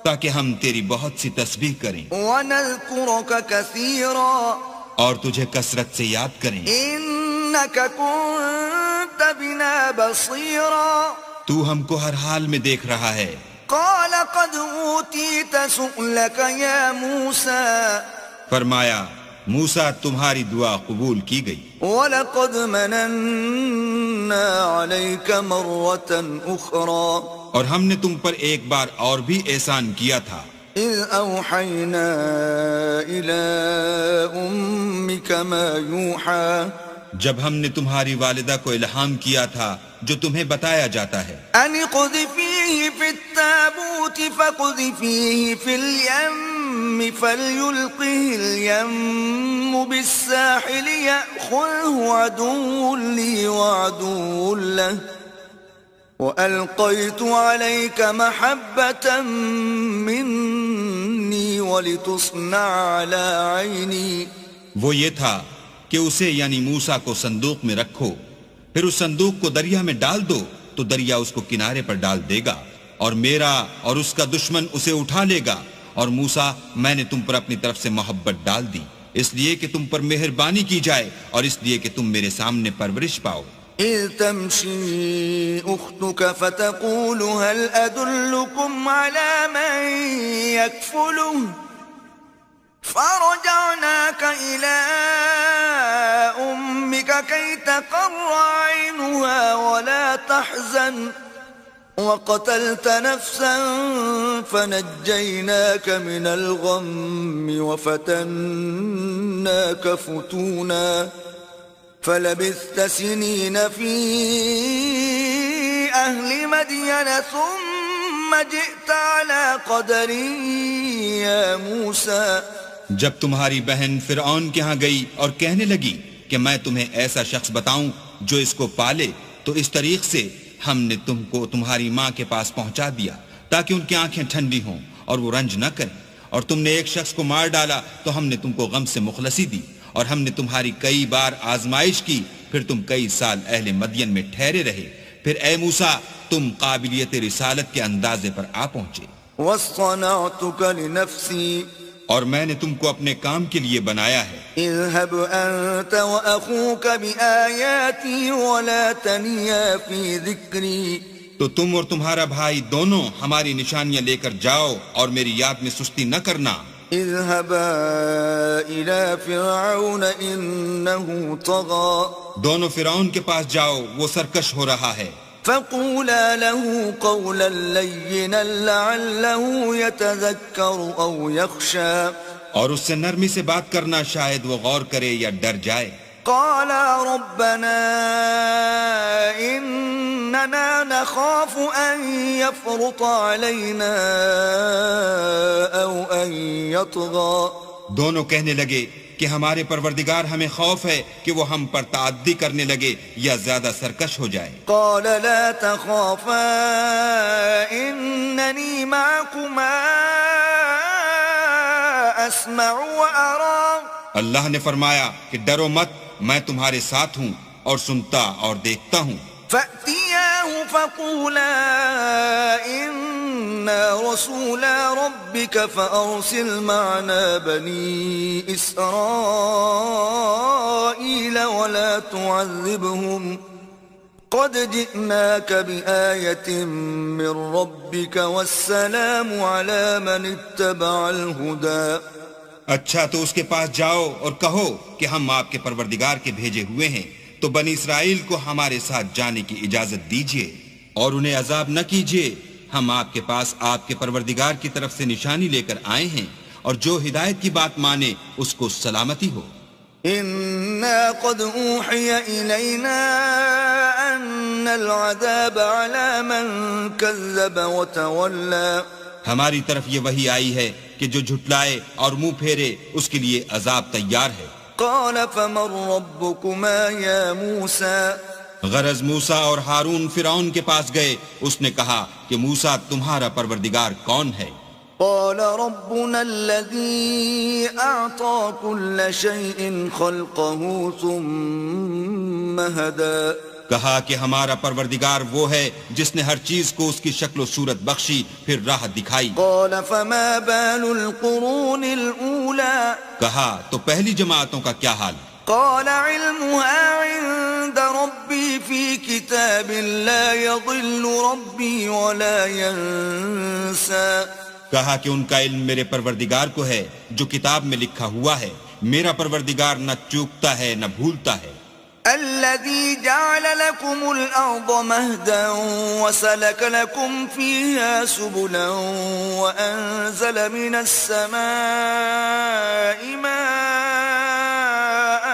تاکہ ہم تیری بہت سی تسبیح کریں. ونذكرك كثيرا. اور تجھے کثرت سے یاد کریں. إنك كنت بنا بصيرا. تو ہم کو ہر حال میں دیکھ رہا ہے. قال قد أوتيت سؤلك يا موسى. فرمایا موسیٰ تمہاری دعا قبول کی گئی. وَلَقَدْ مَنَنَّا عَلَيْكَ مَرَّةً أُخْرَى. اور ہم نے تم پر ایک بار اور بھی احسان کیا تھا. إِذْ أَوْحَيْنَا إِلَىٰ أُمِّكَ مَا يُوحَىٰ. جب ہم نے تمہاری والدہ کو الہام کیا تھا جو تمہیں بتایا جاتا ہے. أَنِ اقْذِفِيهِ فِي التَّابُوتِ فاقذفيه في اليم فليلقه اليم بالساحل يأخذه عدو لي وعدو له وألقيت عليك محبة مني ولتصنع على عيني. وہ یہ تھا کہ اسے یعنی موسیٰ کو صندوق میں رکھو، پھر اس صندوق کو دریا میں ڈال دو تو دریا اس کو کنارے پر ڈال دے گا، اور میرا اور اس کا دشمن اسے اٹھا لے گا. اور موسیٰ میں نے تم پر اپنی طرف سے محبت ڈال دی، اس لیے کہ تم پر مہربانی کی جائے اور اس لیے کہ تم میرے سامنے پرورش پاؤ. إذ تمشي أختك فتقول هل أدلكم على من يكفله فرجعناك إلى أمك كي تقر عينها ولا تحزن وقتلت نفسا فنجيناك من الغم وفتناك فتونا فلبثت سنين في أهل مدين ثم جئت على قدر يا موسى. جب تمہاری بہن فرعون کے ہاں گئی اور کہنے لگی کہ میں تمہیں ایسا شخص بتاؤں جو اس کو پالے، تو اس طریق سے ہم نے تم کو تمہاری ماں کے پاس پہنچا دیا تاکہ ان کی آنکھیں ٹھنڈی ہوں اور وہ رنج نہ کریں. اور تم نے ایک شخص کو مار ڈالا تو ہم نے تم کو غم سے مخلصی دی، اور ہم نے تمہاری کئی بار آزمائش کی، پھر تم کئی سال اہل مدین میں ٹھہرے رہے. پھر اے موسیٰ تم قابلیت رسالت کے اندازے پر آ پہنچے. واصطنعتك لنفسي اور میں نے تم کو اپنے کام کے لیے بنایا ہے. اذهب أنت وأخوك بآياتي ولا تنيا في ذكري. تو تم اور تمہارا بھائی دونوں ہماری نشانیاں لے کر جاؤ اور میری یاد میں سستی نہ کرنا. اذهبا إلى فرعون إنه طغى. دونوں فرعون کے پاس جاؤ، وہ سرکش ہو رہا ہے. فقولا له قولا لينا لعله يتذكر أو يخشى. اور اس سے نرمی سے بات کرنا، شاید وہ غور کرے یا ڈر جائے. قالا ربنا إننا نخاف أن يفرط علينا أو أن يطغى. دونوں کہنے لگے کہ ہمارے پروردگار ہمیں خوف ہے کہ وہ ہم پر تعدی کرنے لگے یا زیادہ سرکش ہو جائے. قال لا تخافا إنني معكما أسمع وأرى. اللہ نے فرمایا کہ ڈرو مت، میں تمہارے ساتھ ہوں اور سنتا اور دیکھتا ہوں. فأتياه فقولا إنا رسولا ربك فأرسل معنا بني إسرائيل ولا تعذبهم قد جئناك بآية من ربك والسلام على من اتبع الهدى. اچھا تو اس کے پاس جاؤ اور کہو کہ ہم آپ کے پروردگار کے بھیجے ہوئے ہیں، تو بنی اسرائیل کو ہمارے ساتھ جانے کی اجازت دیجیے اور انہیں عذاب نہ کیجیے. ہم آپ کے پاس آپ کے پروردگار کی طرف سے نشانی لے کر آئے ہیں، اور جو ہدایت کی بات مانے اس کو سلامتی ہو. إنا قد أوحي إلينا أن العذاب على من كذب وتولى. ہماری طرف یہ وحی آئی ہے کہ جو جھٹلائے اور منہ پھیرے اس کے لیے عذاب تیار ہے. قال فمن ربكما يا موسى. غرض موسیٰ اور ہارون فرعون کے پاس گئے، اس نے کہا کہ موسیٰ تمہارا پروردگار کون ہے؟ قال ربنا الذي أعطى كل شيء خلقه ثم هدى. کہا کہ ہمارا پروردگار وہ ہے جس نے ہر چیز کو اس کی شکل و صورت بخشی پھر راہ دکھائی. قال فما بال القرون الأولى. کہا تو پہلی جماعتوں کا کیا حال؟ قال علمها عند ربي في كتاب لا يضل ربي ولا ينسى. کہا کہ ان کا علم میرے پروردگار کو ہے جو کتاب میں لکھا ہوا ہے، میرا پروردگار نہ چوکتا ہے نہ بھولتا ہے. الذي جعل لكم الأرض مهدا وسلك لكم فيها سبلا وأنزل من السماء ماء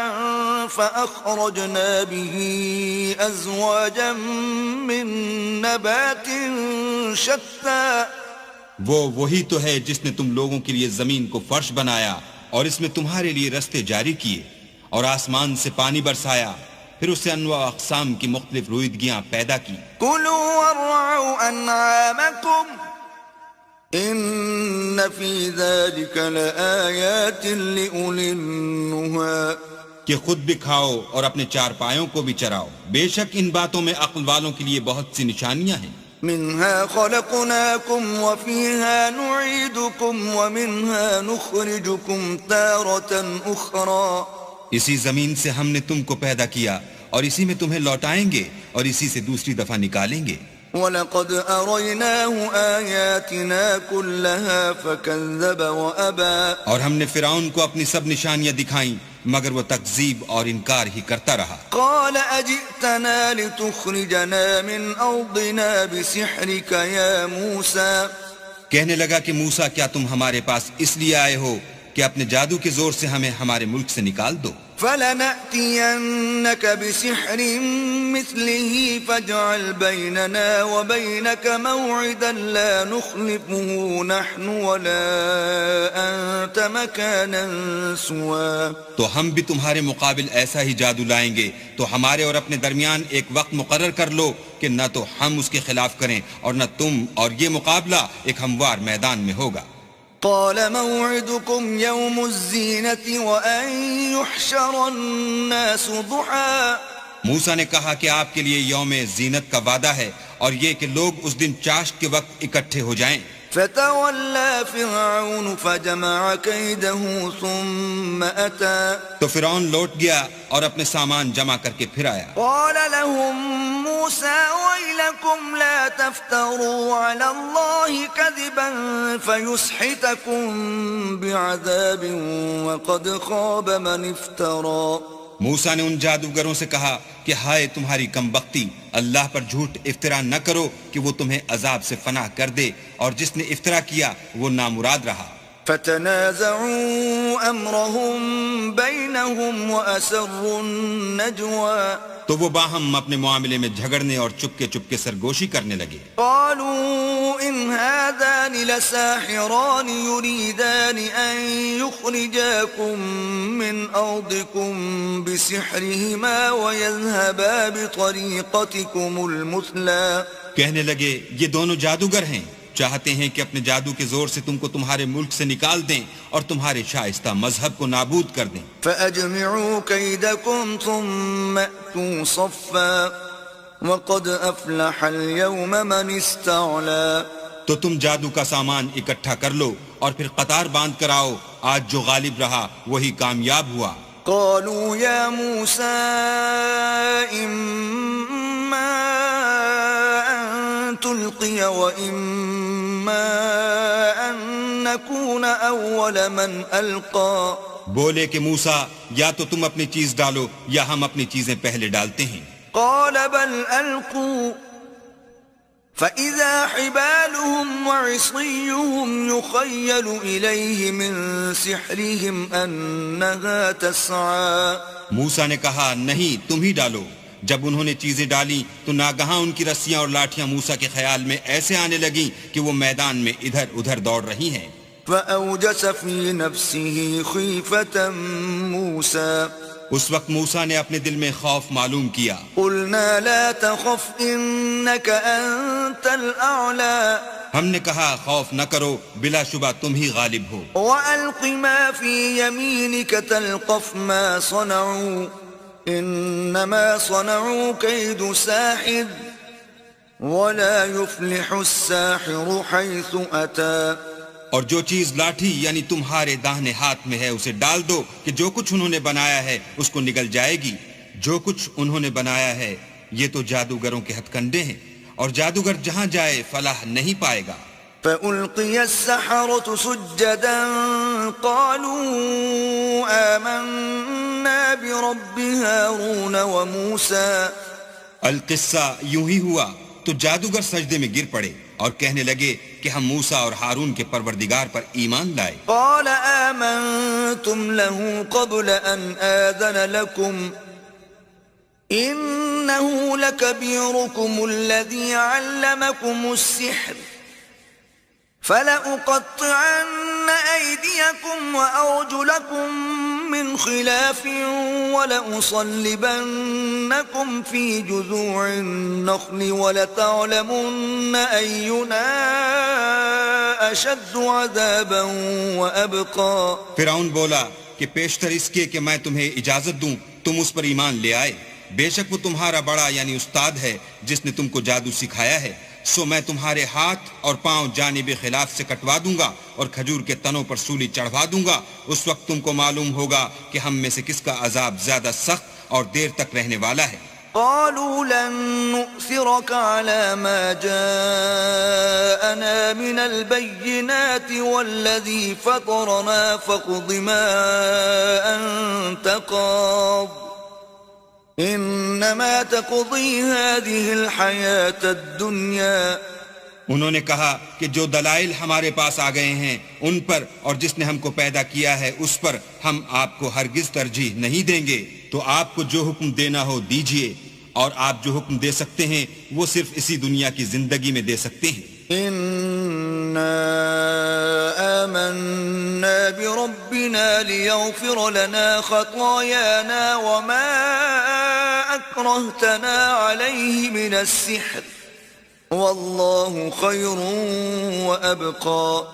فأخرجنا به أزواجا من نبات شتى. وہی تو ہے جس نے تم لوگوں کے لیے زمین کو فرش بنایا اور اس میں تمہارے لیے رستے جاری کیے اور آسمان سے پانی برسایا، پھر اس سے انواع اقسام کی مختلف رویدگیاں پیدا کی۔ كلوا وارعوا أنعامكم إن في ذلك لآيات لأولي النهى، کہ خود بھی کھاؤ اور اپنے چارپایوں کو بھی چراؤ، بے شک ان باتوں میں عقل والوں کے لیے بہت سی نشانیاں ہیں۔ منها خلقناكم وفيها نعيدكم ومنها نخرجكم تارة أخرى، اسی زمین سے ہم نے تم کو پیدا کیا اور اسی میں تمہیں لوٹائیں گے اور اسی سے دوسری دفعہ نکالیں گے۔ وَلَقَدْ أَرَيْنَاهُ آيَاتِنَا كُلَّهَا فَكَذَّبَ وَأَبَى، اور ہم نے فرعون کو اپنی سب نشانیاں دکھائیں مگر وہ تکذیب اور انکار ہی کرتا رہا۔ قال أجئتنا لتخرجنا من أرضنا بسحرك يا موسى، کہنے لگا کہ موسیٰ کیا تم ہمارے پاس اس لیے آئے ہو کہ اپنے جادو کے زور سے ہمیں ہمارے ملک سے نکال دو؟ فلنأتينك بسحر مثله فاجعل بيننا وبينك موعدا لا نخلفه نحن ولا أنت مكانا سوى، تو ہم بھی تمہارے مقابل ایسا ہی جادو لائیں گے، تو ہمارے اور اپنے درمیان ایک وقت مقرر کر لو کہ نہ تو ہم اس کے خلاف کریں اور نہ تم، اور یہ مقابلہ ایک ہموار میدان میں ہوگا۔ قال موعدكم يوم الزينة وأن يحشر الناس ضحى، موسیٰ نے کہا کہ آپ کے لیے یوم زینت کا وعدہ ہے اور یہ کہ لوگ اس دن چاشت کے وقت اکٹھے ہو جائیں۔ فتولى فرعون فجمع كيده ثم أتى، تو فرعون لوٹ گیا اور اپنے سامان جمع کر کے پھر آیا۔ قال لهم موسى ويلكم لا تفتروا على الله كذبا فيسحتكم بعذاب وقد خاب من افترى، موسیٰ نے ان جادوگروں سے کہا کہ ہائے تمہاری کم بختی، اللہ پر جھوٹ افطرا نہ کرو کہ وہ تمہیں عذاب سے فنا کر دے، اور جس نے افطرا کیا وہ نامراد رہا۔ فتنازعوا امرهم بينهم واسروا النجوى، تو وہ باہم اپنے معاملے میں جھگڑنے اور چپکے سرگوشی کرنے لگے۔ قالوا ان هذان لساحران يريدان ان يخرجاكم من ارضكم بسحرهما ويذهبا بطريقتكم المثلى، کہنے لگے یہ دونوں جادوگر ہیں، چاہتے ہیں کہ اپنے جادو کے زور سے تم کو تمہارے ملک سے نکال دیں اور تمہارے شائستہ مذہب کو نابود کر دیں۔ فأجمعوا كيدكم ثم أتوا صفا وقد أفلح اليوم من استعلى، تو تم جادو کا سامان اکٹھا کر لو اور پھر قطار باندھ کر آؤ، آج جو غالب رہا وہی کامیاب ہوا۔ قالوا يا موسى إما أن تلقي وإما أن نكون أول من ألقى، بولے کہ موسیٰ یا تو تم اپنی چیز ڈالو یا ہم اپنی چیزیں پہلے ڈالتے ہیں۔ قال بل ألقوا فإذا حبالهم وعصيهم يخيل إليه من سحرهم أنها تسعى، موسیٰ نے کہا نہیں تم ہی ڈالو۔ جب انہوں نے چیزیں ڈالی تو ناگہاں ان کی رسیاں اور لاٹھیاں موسیٰ کے خیال میں ایسے آنے لگیں کہ وہ میدان میں ادھر ادھر دوڑ رہی ہیں۔ فأوجس في نفسه خيفة موسى، اس وقت موسیٰ نے اپنے دل میں خوف معلوم کیا۔ قلنا لا تخف إنك أنت الأعلى، ہم نے کہا خوف نہ کرو، بلا شبہ تم ہی غالب ہو۔ وألق ما في يمينك تلقف ما صنعوا إنما صنعوا كيد ساحر ولا يفلح الساحر حيث أتى، اور جو چیز لاٹھی یعنی تمہارے داہنے ہاتھ میں ہے اسے ڈال دو کہ جو کچھ انہوں نے بنایا ہے اس کو نگل جائے گی۔ جو کچھ انہوں نے بنایا ہے یہ تو جادوگروں کے ہتھ کنڈے ہیں، اور جادوگر جہاں جائے فلاح نہیں پائے گا۔ فألقي السحرة سجدا قالوا آمنا برب هارون وموسى، القصہ یوں ہی ہوا تو جادوگر سجدے میں گر پڑے اور کہنے لگے کہ ہم موسیٰ اور ہارون کے پروردگار پر ایمان لائے۔ قال آمنتم له قبل أن آذن لكم إنه لكبيركم الذي علمكم السحر فلأقطعن أيديكم وأرجلكم من خلاف ولأصلبنكم في جذوع النخل ولتعلمن أينا أشد عذابا وأبقى. فرعون بولا کہ پیشتر اس کے کہ میں تمہیں اجازت دوں تم اس پر ایمان لے آئے، بے شک وہ تمہارا بڑا یعنی استاد ہے جس نے تم کو جادو سکھایا ہے، سو میں تمہارے ہاتھ اور پاؤں جانب خلاف سے کٹوا دوں گا اور کھجور کے تنوں پر سولی چڑھوا دوں گا. اس وقت تم کو معلوم ہوگا کہ ہم میں سے کس کا عذاب زیادہ سخت اور دیر تک رہنے والا ہے. قالوا لن نؤثرك على ما جاءنا من البينات والذي فطرنا فاقض ما أنت قاض إنما تقضي هذه الحياة الدنيا. انہوں نے کہا کہ جو دلائل ہمارے پاس آ گئے ہیں ان پر اور جس نے ہم کو پیدا کیا ہے اس پر ہم آپ کو ہرگز ترجیح نہیں دیں گے. تو آپ کو جو حکم دینا ہو دیجئے، اور آپ جو حکم دے سکتے ہیں وہ صرف اسی دنیا کی زندگی میں دے سکتے ہیں. إنا آمنا بربنا ليغفر لنا خطايانا وما أكرهتنا عليه من السحر والله خير وأبقى.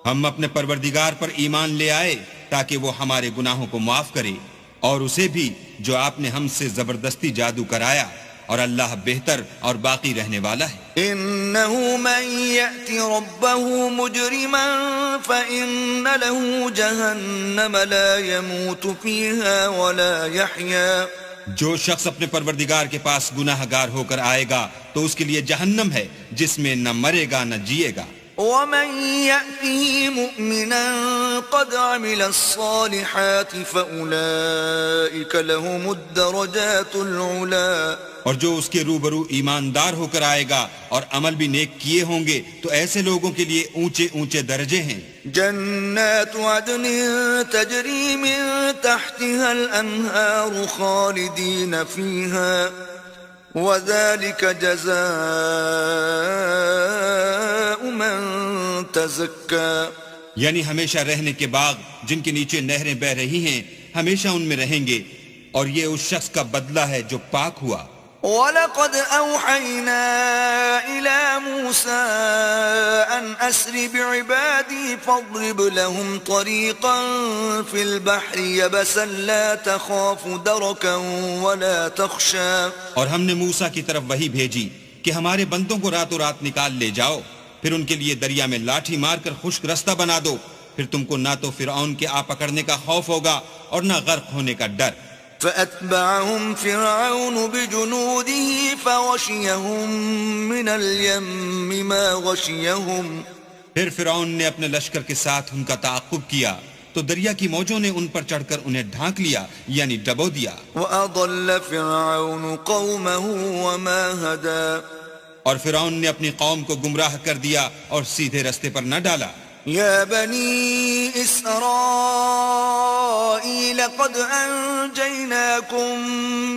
ہم اپنے پروردگار پر ایمان لے آئے تاکہ وہ ہمارے گناہوں کو معاف کرے، اور اسے بھی جو آپ نے ہم سے زبردستی جادو کرایا، اور اللہ بہتر اور باقی رہنے والا ہے. إنه من يأت ربه مجرما فإن له جهنم لا يموت فيها ولا يحيا. جو شخص اپنے پروردگار کے پاس گناہ گار ہو کر آئے گا تو اس کے لیے جہنم ہے جس میں نہ مرے گا نہ جیے گا. ومن يأته مؤمنا قد عمل الصالحات فأولئك لهم الدرجات العلا. اور جو اس کے روبرو ایماندار ہو کر آئے گا اور عمل بھی نیک کیے ہوں گے تو ایسے لوگوں کے لیے اونچے اونچے درجے ہیں. جنات عدن تجری من تحتها الانہار خالدین فیہا وذلك جزاء من تزکا. یعنی ہمیشہ رہنے کے باغ جن کے نیچے نہریں بہ رہی ہیں ہمیشہ ان میں رہیں گے، اور یہ اس شخص کا بدلہ ہے جو پاک ہوا. وَلَقَدْ أَوْحَيْنَا إِلَى مُوسَىٰ أَنْ أَسْرِ بِعِبَادِي فَاضْرِبْ لَهُمْ طَرِيقًا فِي الْبَحْرِ يَبَسًا لَا تَخَافُ دَرَكًا وَلَا تَخْشَىٰ. اور ہم نے موسیٰ کی طرف وحی بھیجی کہ ہمارے بندوں کو راتوں رات نکال لے جاؤ، پھر ان کے لیے دریا میں لاٹھی مار کر خشک رستہ بنا دو، پھر تم کو نہ تو فرعون کے آ پکڑنے کا خوف ہوگا اور نہ غرق ہونے کا ڈر. فأتبعهم فرعون بجنوده فغشيهم من اليم ما غشيهم. پھر فرعون نے اپنے لشکر کے ساتھ ان کا تعاقب کیا تو دریا کی موجوں نے ان پر چڑھ کر انہیں ڈھانک لیا یعنی ڈبو دیا. وأضل فرعون قومه وما هدى. اور فرعون نے اپنی قوم کو گمراہ کر دیا اور سیدھے رستے پر نہ ڈالا. يا بني إسرائيل قد أنجيناكم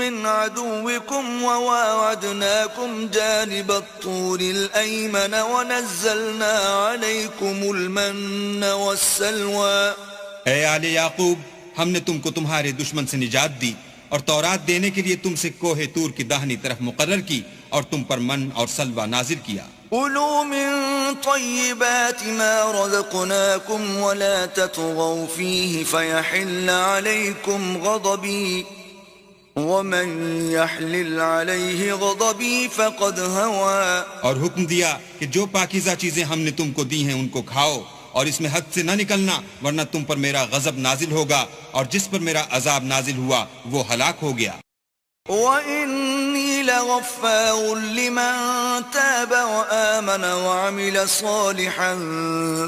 من عدوكم وواعدناكم جانب الطور الأيمن ونزلنا عليكم المن والسلوى. اے آل یعقوب، ہم نے تم کو تمہارے دشمن سے نجات دی اور تورات دینے کے لیے تم سے کوہ طور کی داہنی طرف مقرر کی اور تم پر من اور سلوہ نازل کیا. كلوا من طيبات ما رزقناكم ولا تطغوا فيه فيحل عليكم غضبي ومن يحلل عليه غضبي فقد هوى. اور حکم دیا کہ جو پاکیزہ چیزیں ہم نے تم کو دی ہیں ان کو کھاؤ اور اس میں حد سے نہ نکلنا ورنہ تم پر میرا غضب نازل ہوگا، اور جس پر میرا عذاب نازل ہوا وہ ہلاک ہو گیا. وَإِنِّي لَغَفَّارٌ لِّمَن تَابَ وَآمَنَ وَعَمِلَ صَالِحًا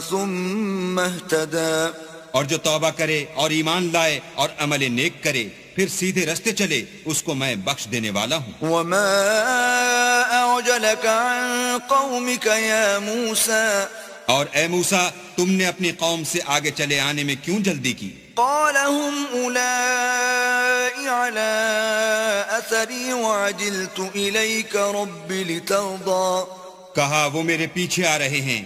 ثُمَّ اهْتَدَىٰ. اور جو توبہ کرے اور ایمان لائے اور عمل نیک کرے پھر سیدھے رستے چلے اس کو میں بخش دینے والا ہوں. وَمَا أَعْجَلَكَ عَن قَوْمِكَ يَا مُوسَىٰ. اور اے موسیٰ، تم نے اپنی قوم سے آگے چلے آنے میں کیوں جلدی کی؟ قَالَ هُمْ أُولَاءِ عَلَىٰ أَثَرِي وَعَجِلْتُ إِلَيْكَ رَبِّ لِتَرْضَىٰ. کہا وہ میرے پیچھے آ رہے ہیں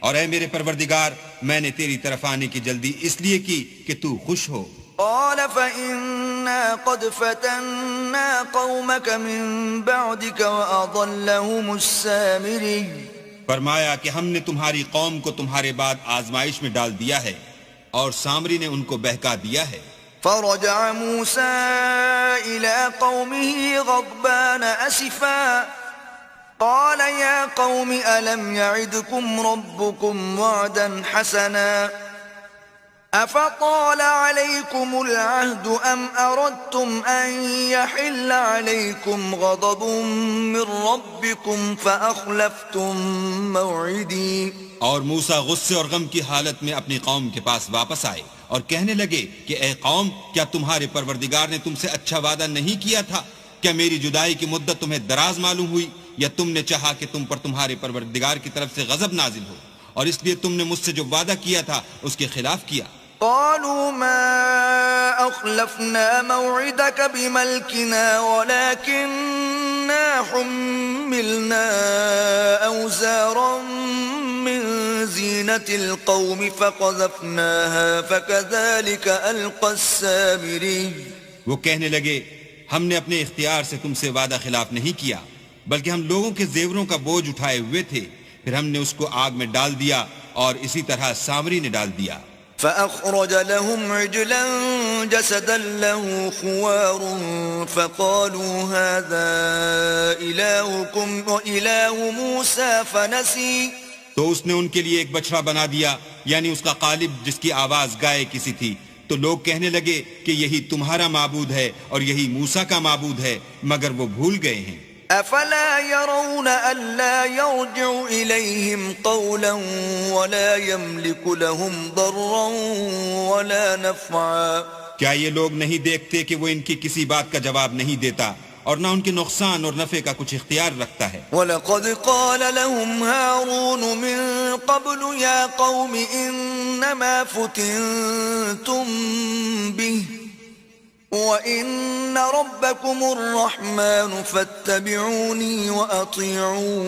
اور اے میرے پروردگار میں نے تیری طرف آنے کی جلدی اس لیے کی کہ تو خوش ہو. قال فإنا قد فتنا قومك من بعدك وأضلهم السامري. فرمایا کہ ہم نے تمہاری قوم کو تمہارے بعد آزمائش میں ڈال دیا ہے اور سامری نے ان کو بہکا دیا ہے. فرجع موسى إلى قومه غضبان أسفا قال يا قوم ألم يعدكم ربكم وعدا حسنا أفطال عليكم العهد أم أردتم أن يحل عليكم غضب من ربكم فأخلفتم موعدي. اور موسیٰ غصے اور غم کی حالت میں اپنی قوم کے پاس واپس آئے اور کہنے لگے کہ اے قوم کیا تمہارے پروردگار نے تم سے اچھا وعدہ نہیں کیا تھا؟ کیا میری جدائی کی مدت تمہیں دراز معلوم ہوئی یا تم نے چاہا کہ تم پر تمہارے پروردگار کی طرف سے غضب نازل ہو اور اس لیے تم نے مجھ سے جو وعدہ کیا تھا اس کے خلاف کیا؟ قالوا ما أخلفنا موعدك بملكنا ولكننا حملنا أوزارا من زينة القوم فقذفناها فكذلك ألقى السامري. وہ کہنے لگے ہم نے اپنے اختیار سے تم سے وعدہ خلاف نہیں کیا بلکہ ہم لوگوں کے زیوروں کا بوجھ اٹھائے ہوئے تھے پھر ہم نے اس کو آگ میں ڈال دیا اور اسی طرح سامری نے ڈال دیا. فأخرج لهم عجلا جسدا له خوار فقالوا هذا إلهكم وإله موسى فنسي. تو اس نے ان کے لیے ایک بچڑا بنا دیا یعنی اس کا قالب جس کی آواز گائے کسی تھی. تو لوگ کہنے لگے کہ یہی تمہارا معبود ہے اور یہی موسیٰ کا معبود ہے مگر وہ بھول گئے ہیں. أفلا يرون ألا يرجع إليهم قولا ولا يملك لهم ضرا ولا نفعا. کیا یہ لوگ نہیں دیکھتے کہ وہ ان کی کسی بات کا جواب نہیں دیتا اور نہ ان کے نقصان اور نفع کا کچھ اختیار رکھتا ہے؟ وَلَقَدْ قَالَ لَهُمْ هَارُونُ مِن قَبْلُ يَا قَوْمِ إِنَّمَا فُتِنْتُمْ بِهِ وَإِنَّ رَبَّكُمُ الرَّحْمَنُ فَاتَّبِعُونِي وَأَطِيعُوا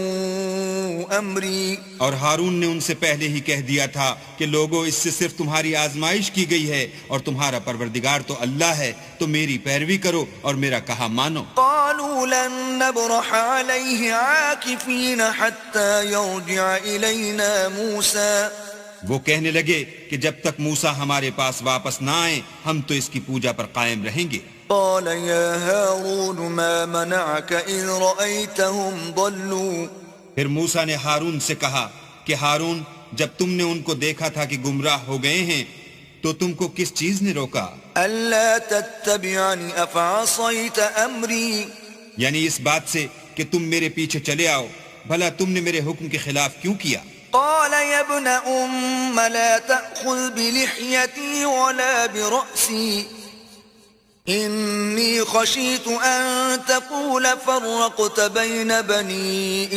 أَمْرِي. اور ہارون نے ان سے پہلے ہی کہہ دیا تھا کہ لوگوں اس سے صرف تمہاری آزمائش کی گئی ہے اور تمہارا پروردگار تو اللہ ہے تو میری پیروی کرو اور میرا کہا مانو. قالوا لن نبرح عليه عاكفين حتى يرجع إلينا موسى. وہ کہنے لگے کہ جب تک موسیٰ ہمارے پاس واپس نہ آئیں ہم تو اس کی پوجا پر قائم رہیں گے. قال يا هارون ما منعك إذ رأيتهم ضلوا. پھر موسیٰ نے ہارون سے کہا کہ ہارون جب تم نے ان کو دیکھا تھا کہ گمراہ ہو گئے ہیں تو تم کو کس چیز نے روکا؟ ألا تتبعني أفعصيت أمري. یعنی اس بات سے کہ تم میرے پیچھے چلے آؤ بھلا تم نے میرے حکم کے خلاف کیوں کیا؟ قال يا ابن أم لا تأخذ بلحيتي ولا برأسي إني خشيت أن تقول فرقت بين بني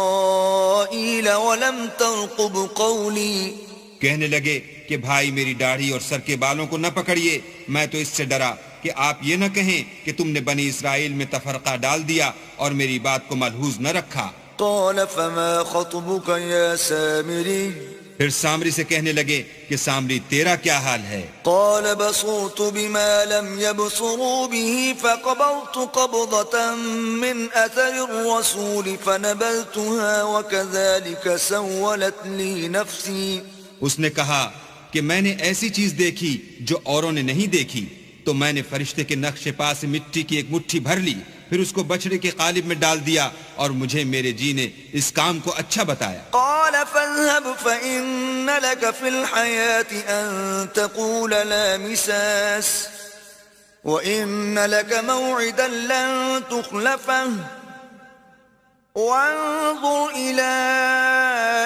إسرائيل ولم ترقب قولي. کہنے لگے کہ بھائی میری داڑھی اور سر کے بالوں کو نہ پکڑیے میں تو اس سے ڈرا کہ آپ یہ نہ کہیں کہ تم نے بنی اسرائیل میں تفرقہ ڈال دیا اور میری بات کو ملحوظ نہ رکھا. قال فما خطبك يا سامري. پھر سامری سے کہنے لگے کہ سامری تیرا کیا حال ہے؟ قال بصرت بما لم يبصروا به فقبضت قبضة من أثر الرسول فنبذتها وكذلك سولت لي نفسي. اس نے کہا کہ میں نے ایسی چیز دیکھی جو اوروں نے نہیں دیکھی تو میں نے فرشتے کے نقش پا سے مٹی کی ایک مٹھی بھر لی پھر اس کو بچڑے کے قالب میں ڈال دیا اور مجھے میرے جی نے اس کام کو اچھا بتایا. قال فاذهب فإن لك في الحياة أن تقول لا مساس وإن لك موعدا لن تخلفه وانظر إلى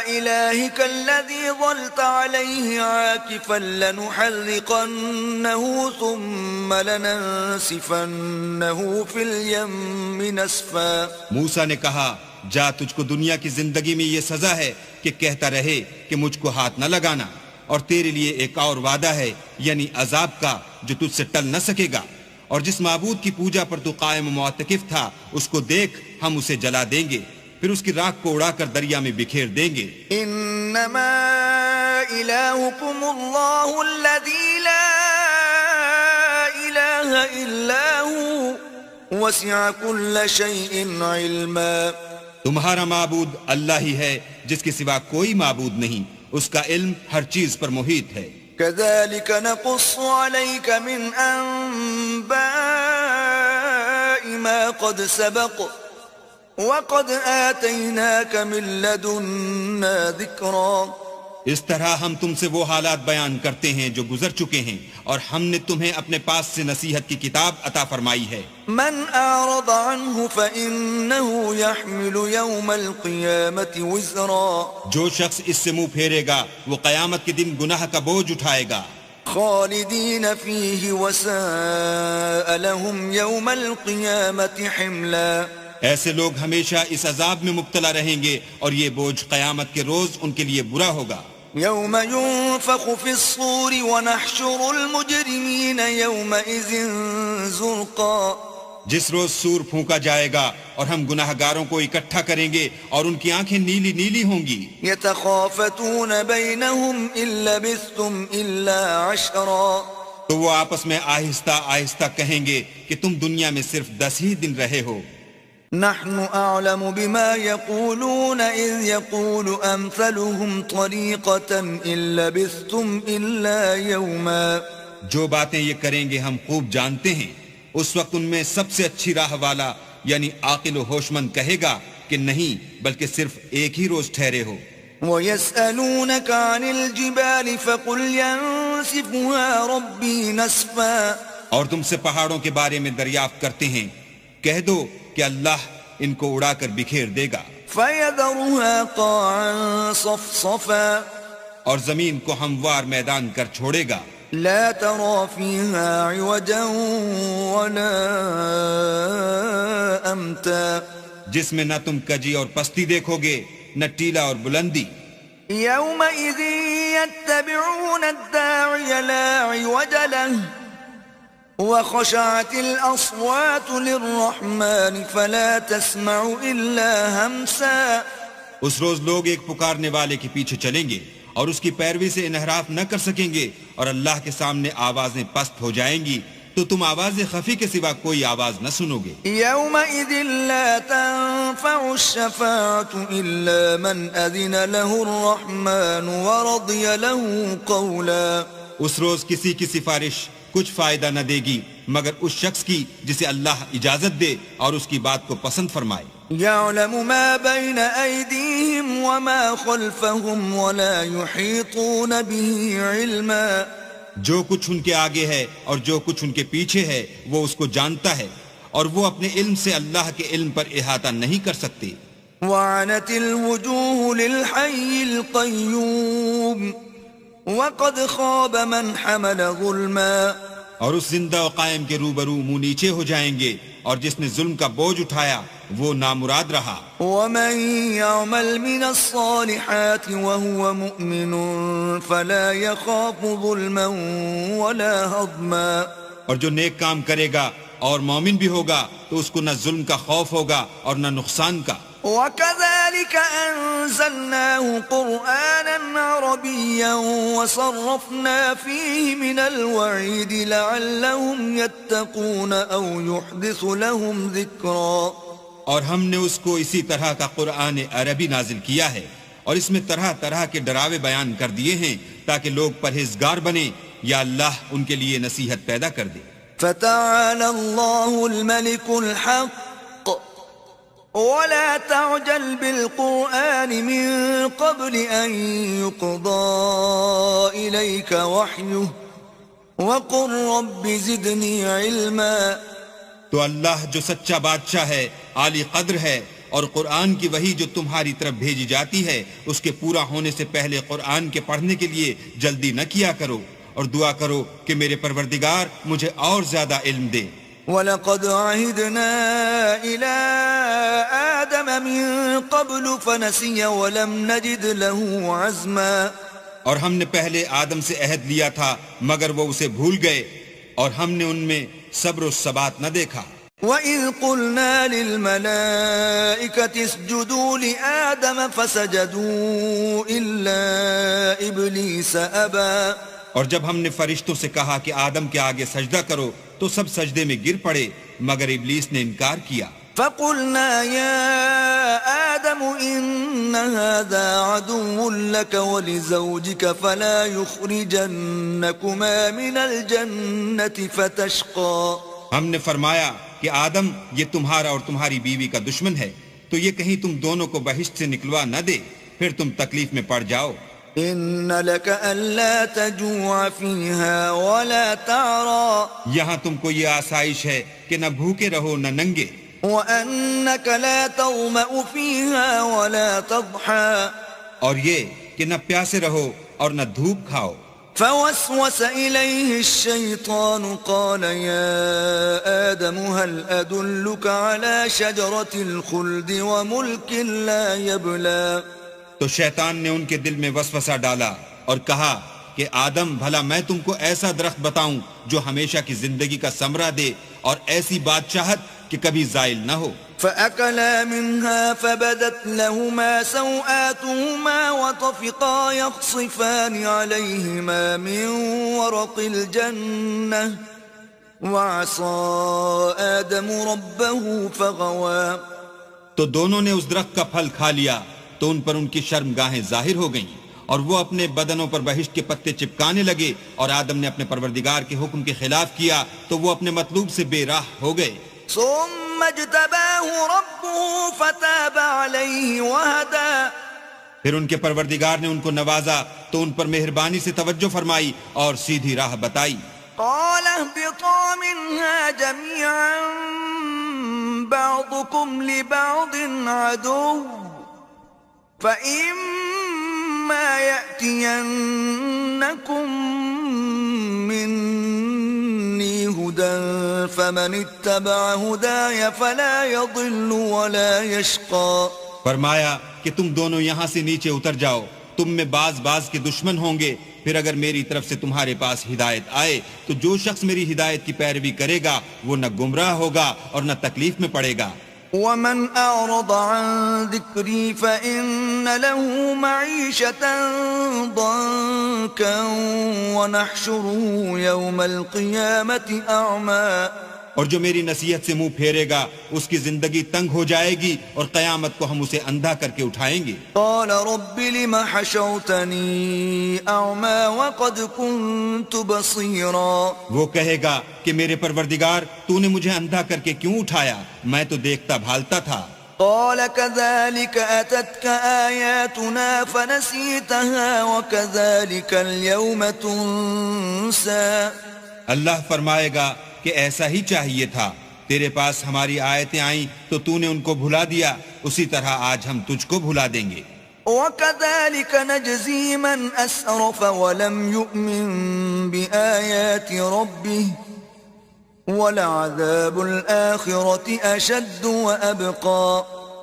إلهك الذي ظلت عليه عاكفا لنحرقنه ثم لننسفنه في اليم نسفا. موسیٰ نے کہا جا تجھ کو دنیا کی زندگی میں یہ سزا ہے کہ کہتا رہے کہ مجھ کو ہاتھ نہ لگانا اور تیرے لیے ایک اور وعدہ ہے یعنی عذاب کا جو تجھ سے ٹل نہ سکے گا اور جس معبود کی پوجا پر تو قائم و معتکف تھا اس کو دیکھ ہم اسے جلا دیں گے پھر اس کی راکھ کو اڑا کر دریا میں بکھیر دیں گے. انما الہکم اللہ الذی لا الہ الا ہوا وسع کل شیء علما. تمہارا معبود اللہ ہی ہے جس کے سوا کوئی معبود نہیں، اس کا علم ہر چیز پر محیط ہے. كذلك نقص عليك من أنباء ما قد سبق وقد آتيناك من لدنا ذكرا. اس طرح ہم تم سے وہ حالات بیان کرتے ہیں جو گزر چکے ہیں، اور ہم نے تمہیں اپنے پاس سے نصیحت کی کتاب عطا فرمائی ہے. من أعرض عنه فإنه يحمل يوم القيامة وزرا. جو شخص اس سے منہ پھیرے گا وہ قیامت کے دن گناہ کا بوجھ اٹھائے گا. خالدين فيه وساء لهم يوم القيامة حملا. ایسے لوگ ہمیشہ اس عذاب میں مبتلا رہیں گے اور یہ بوجھ قیامت کے روز ان کے لیے برا ہوگا. يوم ينفخ في الصور ونحشر المجرمين يومئذ زرقا. جس روز سور پھونکا جائے گا اور ہم گناہ گاروں کو اکٹھا کریں گے اور ان کی آنکھیں نیلی نیلی ہوں گی. يتخافتون بينهم إن لبثتم إلا عشرا. تو وہ آپس میں آہستہ آہستہ کہیں گے کہ تم دنیا میں صرف 10 ہی دن رہے ہو. نحن أعلم بما يقولون إذ يقول أمثلهم طريقة إن لبثتم إلا يوما. جو باتیں یہ کریں گے ہم خوب جانتے ہیں. اس وقت ان میں سب سے اچھی راہ والا یعنی عاقل و ہوش مند کہے گا کہ نہیں بلکہ صرف ایک ہی روز ٹھہرے ہو. وَيَسْأَلُونَكَ عَنِ الْجِبَالِ فَقُلْ يَنسِفُهَا رَبِّي نَسْفًا. اور تم سے پہاڑوں کے بارے میں دریافت کرتے ہیں، کہہ دو کہ اللہ ان کو اڑا کر بکھیر دے گا. فَيَذَرُهَا قَاعًا صَفْصَفًا. اور زمین کو ہموار میدان کر چھوڑے گا. لا ترى فيها عوجا ولا أمتا. جس میں نہ تم کجی اور پستی دیکھو گے نہ ٹیلا اور بلندی. يومئذ يتبعون الداعي لا عوج له وخشعت الأصوات للرحمن فلا تسمع إلا همسا. اس روز لوگ ایک پکارنے والے کے پیچھے چلیں گے اور اس کی پیروی سے انحراف نہ کر سکیں گے، اور اللہ کے سامنے آوازیں پست ہو جائیں گی تو تم آواز خفی کے سوا کوئی آواز نہ سنو گے. يومئذ لا تنفع الشفاعة إلا من أذن له الرحمن ورضي له قولا. اس روز کسی کی سفارش کچھ فائدہ نہ دے گی مگر اس شخص کی جسے اللہ اجازت دے اور اس کی بات کو پسند فرمائے. يعلم ما بين أيديهم وما خلفهم ولا يحيطون به علما. جو کچھ ان کے آگے ہے اور جو کچھ ان کے پیچھے ہے وہ اس کو جانتا ہے، اور وہ اپنے علم سے اللہ کے علم پر احاطہ نہیں کر سکتے. وعنت الوجوه للحي القيوم وقد خاب من حمل ظلما. اور اس زندہ و قائم کے روبرو منہ نیچے ہو جائیں گے، اور جس نے ظلم کا بوجھ اٹھایا وہ نامراد رہا. ومن يعمل من الصالحات وهو مؤمن فلا يخاف ظلما ولا هضما. اور جو نیک کام کرے گا اور مومن بھی ہوگا تو اس کو نہ ظلم کا خوف ہوگا اور نہ نقصان کا. وكذلك أنزلناه قرآنا عربيا وصرفنا فيه من الوعيد لعلهم يتقون أو يحدث لهم ذكرا. اور ہم نے اس کو اسی طرح کا قرآن عربی نازل کیا ہے اور اس میں طرح طرح کے ڈراوے بیان کر دیے ہیں تاکہ لوگ پرہیزگار بنیں یا اللہ ان کے لیے نصیحت پیدا کر دے. فتعالى الله الملك الحق ولا تعجل بالقرآن من قبل أن يقضى إليك وحيه وقل رب زدني علما. تو اللہ جو سچا بادشاہ ہے، عالی قدر ہے، اور قرآن کی وحی جو تمہاری طرف بھیجی جاتی ہے اس کے پورا ہونے سے پہلے قرآن کے پڑھنے کے لیے جلدی نہ کیا کرو، اور دعا کرو کہ میرے پروردگار مجھے اور زیادہ علم دے. وَلَقَدْ عَهِدْنَا إِلَىٰ آدَمَ مِن قَبْلُ فَنَسِيَ وَلَمْ نَجِدْ لَهُ عَزْمًا. اور ہم نے پہلے آدم سے عہد لیا تھا مگر وہ اسے بھول گئے، اور ہم نے ان میں صبر و ثبات نہ دیکھا. وَإِذْ قُلْنَا لِلْمَلَائِكَةِ اسْجُدُوا لِآدَمَ فَسَجَدُوا إِلَّا إِبْلِيسَ أَبَى اور جب ہم نے فرشتوں سے کہا کہ آدم کے آگے سجدہ کرو تو سب سجدے میں گر پڑے مگر ابلیس نے انکار کیا. فَقُلْنَا يَا آدَمُ إِنَّ هَذَا عَدُوٌّ لَكَ وَلِزَوْجِكَ فَلَا يُخْرِجَنَّكُمَا مِنَ الْجَنَّةِ فَتَشْقَى. ہم نے فرمایا کہ آدم یہ تمہارا اور تمہاری بیوی کا دشمن ہے تو یہ کہیں تم دونوں کو بہشت سے نکلوا نہ دے پھر تم تکلیف میں پڑ جاؤ. إِنَّ لَكَ أَلَّا تَجُوعَ فِيهَا وَلَا تَعْرَى. یہاں تم کو یہ آسائش ہے کہ نہ بھوکے رہو نہ ننگے. وَأَنَّكَ لَا تَظْمَأُ فِيهَا وَلَا تَضْحَى. اور یہ کہ نہ پیاسے رہو اور نہ دھوپ کھاؤ. فوسوس إليه الشيطان قال يا آدم هل أدلك على شجرة الخلد وملك لا يبلى. تو شیطان نے ان کے دل میں وسوسہ ڈالا اور کہا کہ آدم بھلا میں تم کو ایسا درخت بتاؤں جو ہمیشہ کی زندگی کا ثمرہ دے اور ایسی بادشاہت کہ کبھی زائل نہ ہو. فأكلا منها فبدت لهما سوآتهما وطفقا يخصفان عليهما من ورق الجنة وعصى آدم ربه فغوى. تو دونوں نے اس درخت کا پھل کھا لیا تو ان پر ان کی شرمگاہیں ظاہر ہو گئیں اور وہ اپنے بدنوں پر بہشت کے پتے چپکانے لگے اور آدم نے اپنے پروردگار کے حکم کے خلاف کیا تو وہ اپنے مطلوب سے بے راہ ہو گئے. ثم اجتباه ربه فتاب عليه وهدى. پھر ان کے پروردگار نے ان کو نوازا تو ان پر مہربانی سے توجہ فرمائی اور سیدھی راہ بتائی. قال اهبطا منها جميعا بعضكم لبعض عدو فإما يأتينكم مني هدى فمن اتبع هداي فلا يضل ولا يشقى. فرمایا کہ تم دونوں یہاں سے نیچے اتر جاؤ. تم میں بعض کے دشمن ہوں گے. پھر اگر میری طرف سے تمہارے پاس ہدایت آئے تو جو شخص میری ہدایت کی پیروی کرے گا وہ نہ گمراہ ہوگا اور نہ تکلیف میں پڑے گا. ومن أعرض عن ذكري فإن له معيشة ضنكا ونحشره يوم القيامة أعمى. اور جو میری نصیحت سے منہ پھیرے گا اس کی زندگی تنگ ہو جائے گی اور قیامت کو ہم اسے اندھا کر کے اٹھائیں گے. قال رب لم حشوتني أعمى وقد كنت بصيرا. وہ کہے گا کہ میرے پروردگار تو نے مجھے اندھا کر کے کیوں اٹھایا؟ میں تو دیکھتا بھالتا تھا. قال كذلك أتتك آياتنا فنسيتها وكذلك اليوم تنسى. اللہ فرمائے گا کہ ایسا ہی چاہیے تھا. تیرے پاس ہماری آیتیں آئیں تو تو نے ان کو بھلا دیا. اسی طرح آج ہم تجھ کو بھلا دیں گے. وَكَذَلِكَ نَجْزِي مَنْ أَسْرَفَ وَلَمْ يُؤْمِنْ بِآيَاتِ رَبِّهِ وَلَعَذَابُ الْآخِرَةِ أَشَدُّ وَأَبْقَى.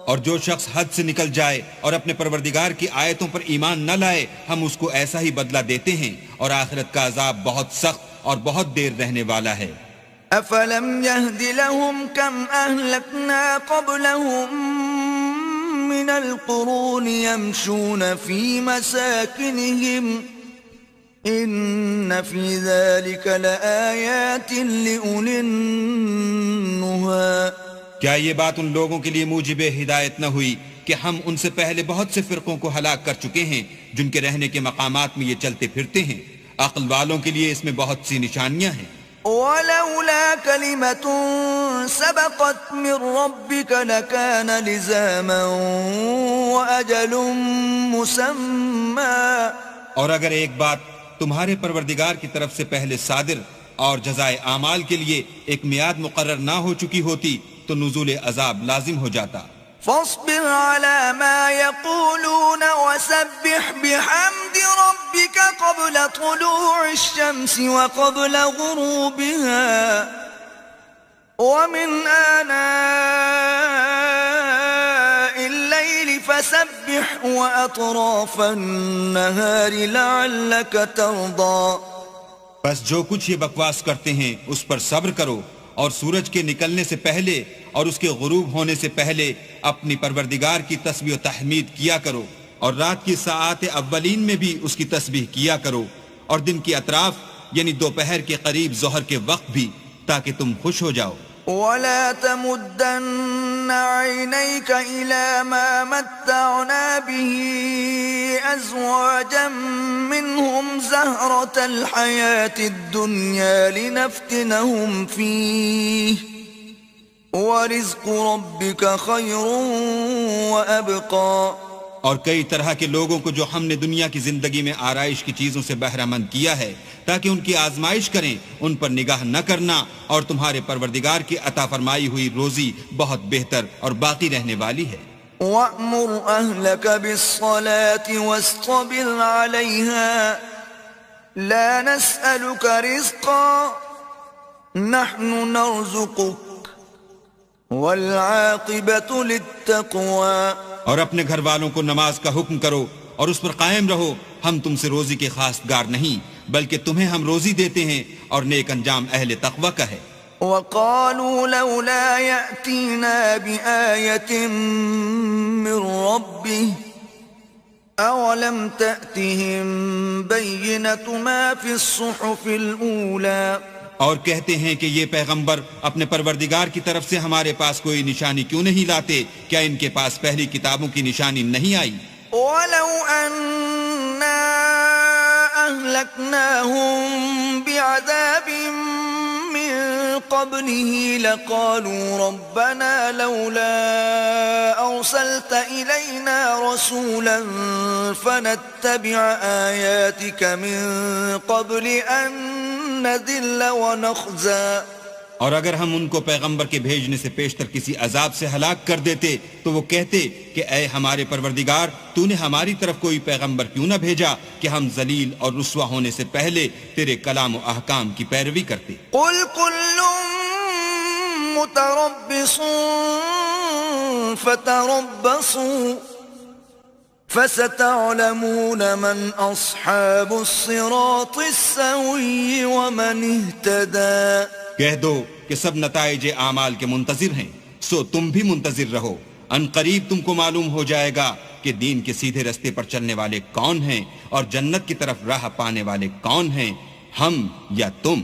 اور جو شخص حد سے نکل جائے اور اپنے پروردگار کی آیتوں پر ایمان نہ لائے ہم اس کو ایسا ہی بدلہ دیتے ہیں اور آخرت کا عذاب بہت سخت اور بہت دیر رہنے والا ہے. أَفَلَمْ يَهْدِ لَهُمْ كَمْ أَهْلَكْنَا قَبْلَهُمْ مِنَ الْقُرُونِ يَمْشُونَ فِي مَسَاكِنِهِمْ إِنَّ فِي ذَلِكَ لَآيَاتٍ لِأُولِي النُّهَى. کیا یہ بات ان لوگوں کے لیے موجب ہدایت نہ ہوئی کہ ہم ان سے پہلے بہت سے فرقوں کو ہلاک کر چکے ہیں جن کے رہنے کے مقامات میں یہ چلتے پھرتے ہیں؟ عقل والوں کے لیے اس میں بہت سی نشانیاں ہیں. وَلَوْلَا كَلِمَةٌ سَبَقَتْ مِنْ رَبِّكَ لَكَانَ لِزَامًا وَأَجَلٌ مُّسَمًّى. اور اگر ایک بات تمہارے پروردگار کی طرف سے پہلے صادر اور جزائے اعمال کے لیے ایک میعاد مقرر نہ ہو چکی ہوتی تو نزول عذاب لازم ہو جاتا. فاصبر على ما يقولون وسبح بحمد ربك قبل طلوع الشمس وقبل غروبها ومن آناء الليل فسبح وأطراف النهار لعلك ترضى. بس جو کچھ یہ بکواس کرتے ہیں اس پر صبر کرو اور سورج کے نکلنے سے پہلے اور اس کے غروب ہونے سے پہلے اپنی پروردگار کی تسبیح و تحمید کیا کرو، اور رات کی ساعات اولین میں بھی اس کی تسبیح کیا کرو، اور دن کی اطراف یعنی دوپہر کے قریب ظہر کے وقت بھی، تاکہ تم خوش ہو جاؤ۔ ولا تمدن عينيك إلى ما متعنا به أزواجا منهم زهرة الحياة الدنيا لنفتنهم فيه ورزق ربك خير وأبقى۔ اور کئی طرح کے لوگوں کو جو ہم نے دنیا کی زندگی میں آرائش کی چیزوں سے بہرہ مند کیا ہے تاکہ ان کی آزمائش کریں، ان پر نگاہ نہ کرنا، اور تمہارے پروردگار کی عطا فرمائی ہوئی روزی بہت بہتر اور باقی رہنے والی ہے۔ وَأْمُرْ أَهْلَكَ بِالصَّلَاةِ وَاصْطَبِرْ عَلَيْهَا لَا نَسْأَلُكَ رِزْقًا نَحْنُ نَرْزُقُكَ وَالْعَاقِبَةُ لِلتَّقْوَى۔ اور اپنے گھر والوں کو نماز کا حکم کرو اور اس پر قائم رہو، ہم تم سے روزی کے خواستگار نہیں بلکہ تمہیں ہم روزی دیتے ہیں، اور نیک انجام اہل تقوی کا ہے۔ وَقَالُوا لَوْلَا يَأْتِينَا بِآيَةٍ مِّن رَّبِّهِ أَوَلَمْ تَأْتِهِم بَيِّنَةُ مَا فِي الصُّحُفِ الْأُولَى۔ اور کہتے ہیں کہ یہ پیغمبر اپنے پروردگار کی طرف سے ہمارے پاس کوئی نشانی کیوں نہیں لاتے؟ کیا ان کے پاس پہلی کتابوں کی نشانی نہیں آئی؟ وَلَوْ أَنَّا أَهْلَكْنَاهُم بِعَذَابٍ مِّن قَبْلِهِ لَقَالُوا رَبَّنَا لَوْلَا أَرْسَلْتَ إِلَيْنَا رَسُولًا فَنَتَّبِعَ آيَاتِكَ مِن قَبْلِ أَن نَّذِلَّ وَنَخْزَىٰ۔ اور اگر ہم ان کو پیغمبر کے بھیجنے سے پیشتر کسی عذاب سے ہلاک کر دیتے تو وہ کہتے کہ اے ہمارے پروردگار، تو نے ہماری طرف کوئی پیغمبر کیوں نہ بھیجا کہ ہم ذلیل اور رسوا ہونے سے پہلے تیرے کلام و احکام کی پیروی کرتے۔ قُلْ كُلٌّ مُّتَرَبِّصٌ فَتَرَبَّصُوا فَسَتَعْلَمُونَ مَنْ أَصْحَابُ الصِّرَاطِ السَّوِيِّ وَمَنِ اهْتَدَىٰ۔ کہہ دو کہ سب نتائج اعمال کے منتظر ہیں، سو تم بھی منتظر رہو، ان قریب تم کو معلوم ہو جائے گا کہ دین کے سیدھے رستے پر چلنے والے کون ہیں اور جنت کی طرف راہ پانے والے کون ہیں، ہم یا تم۔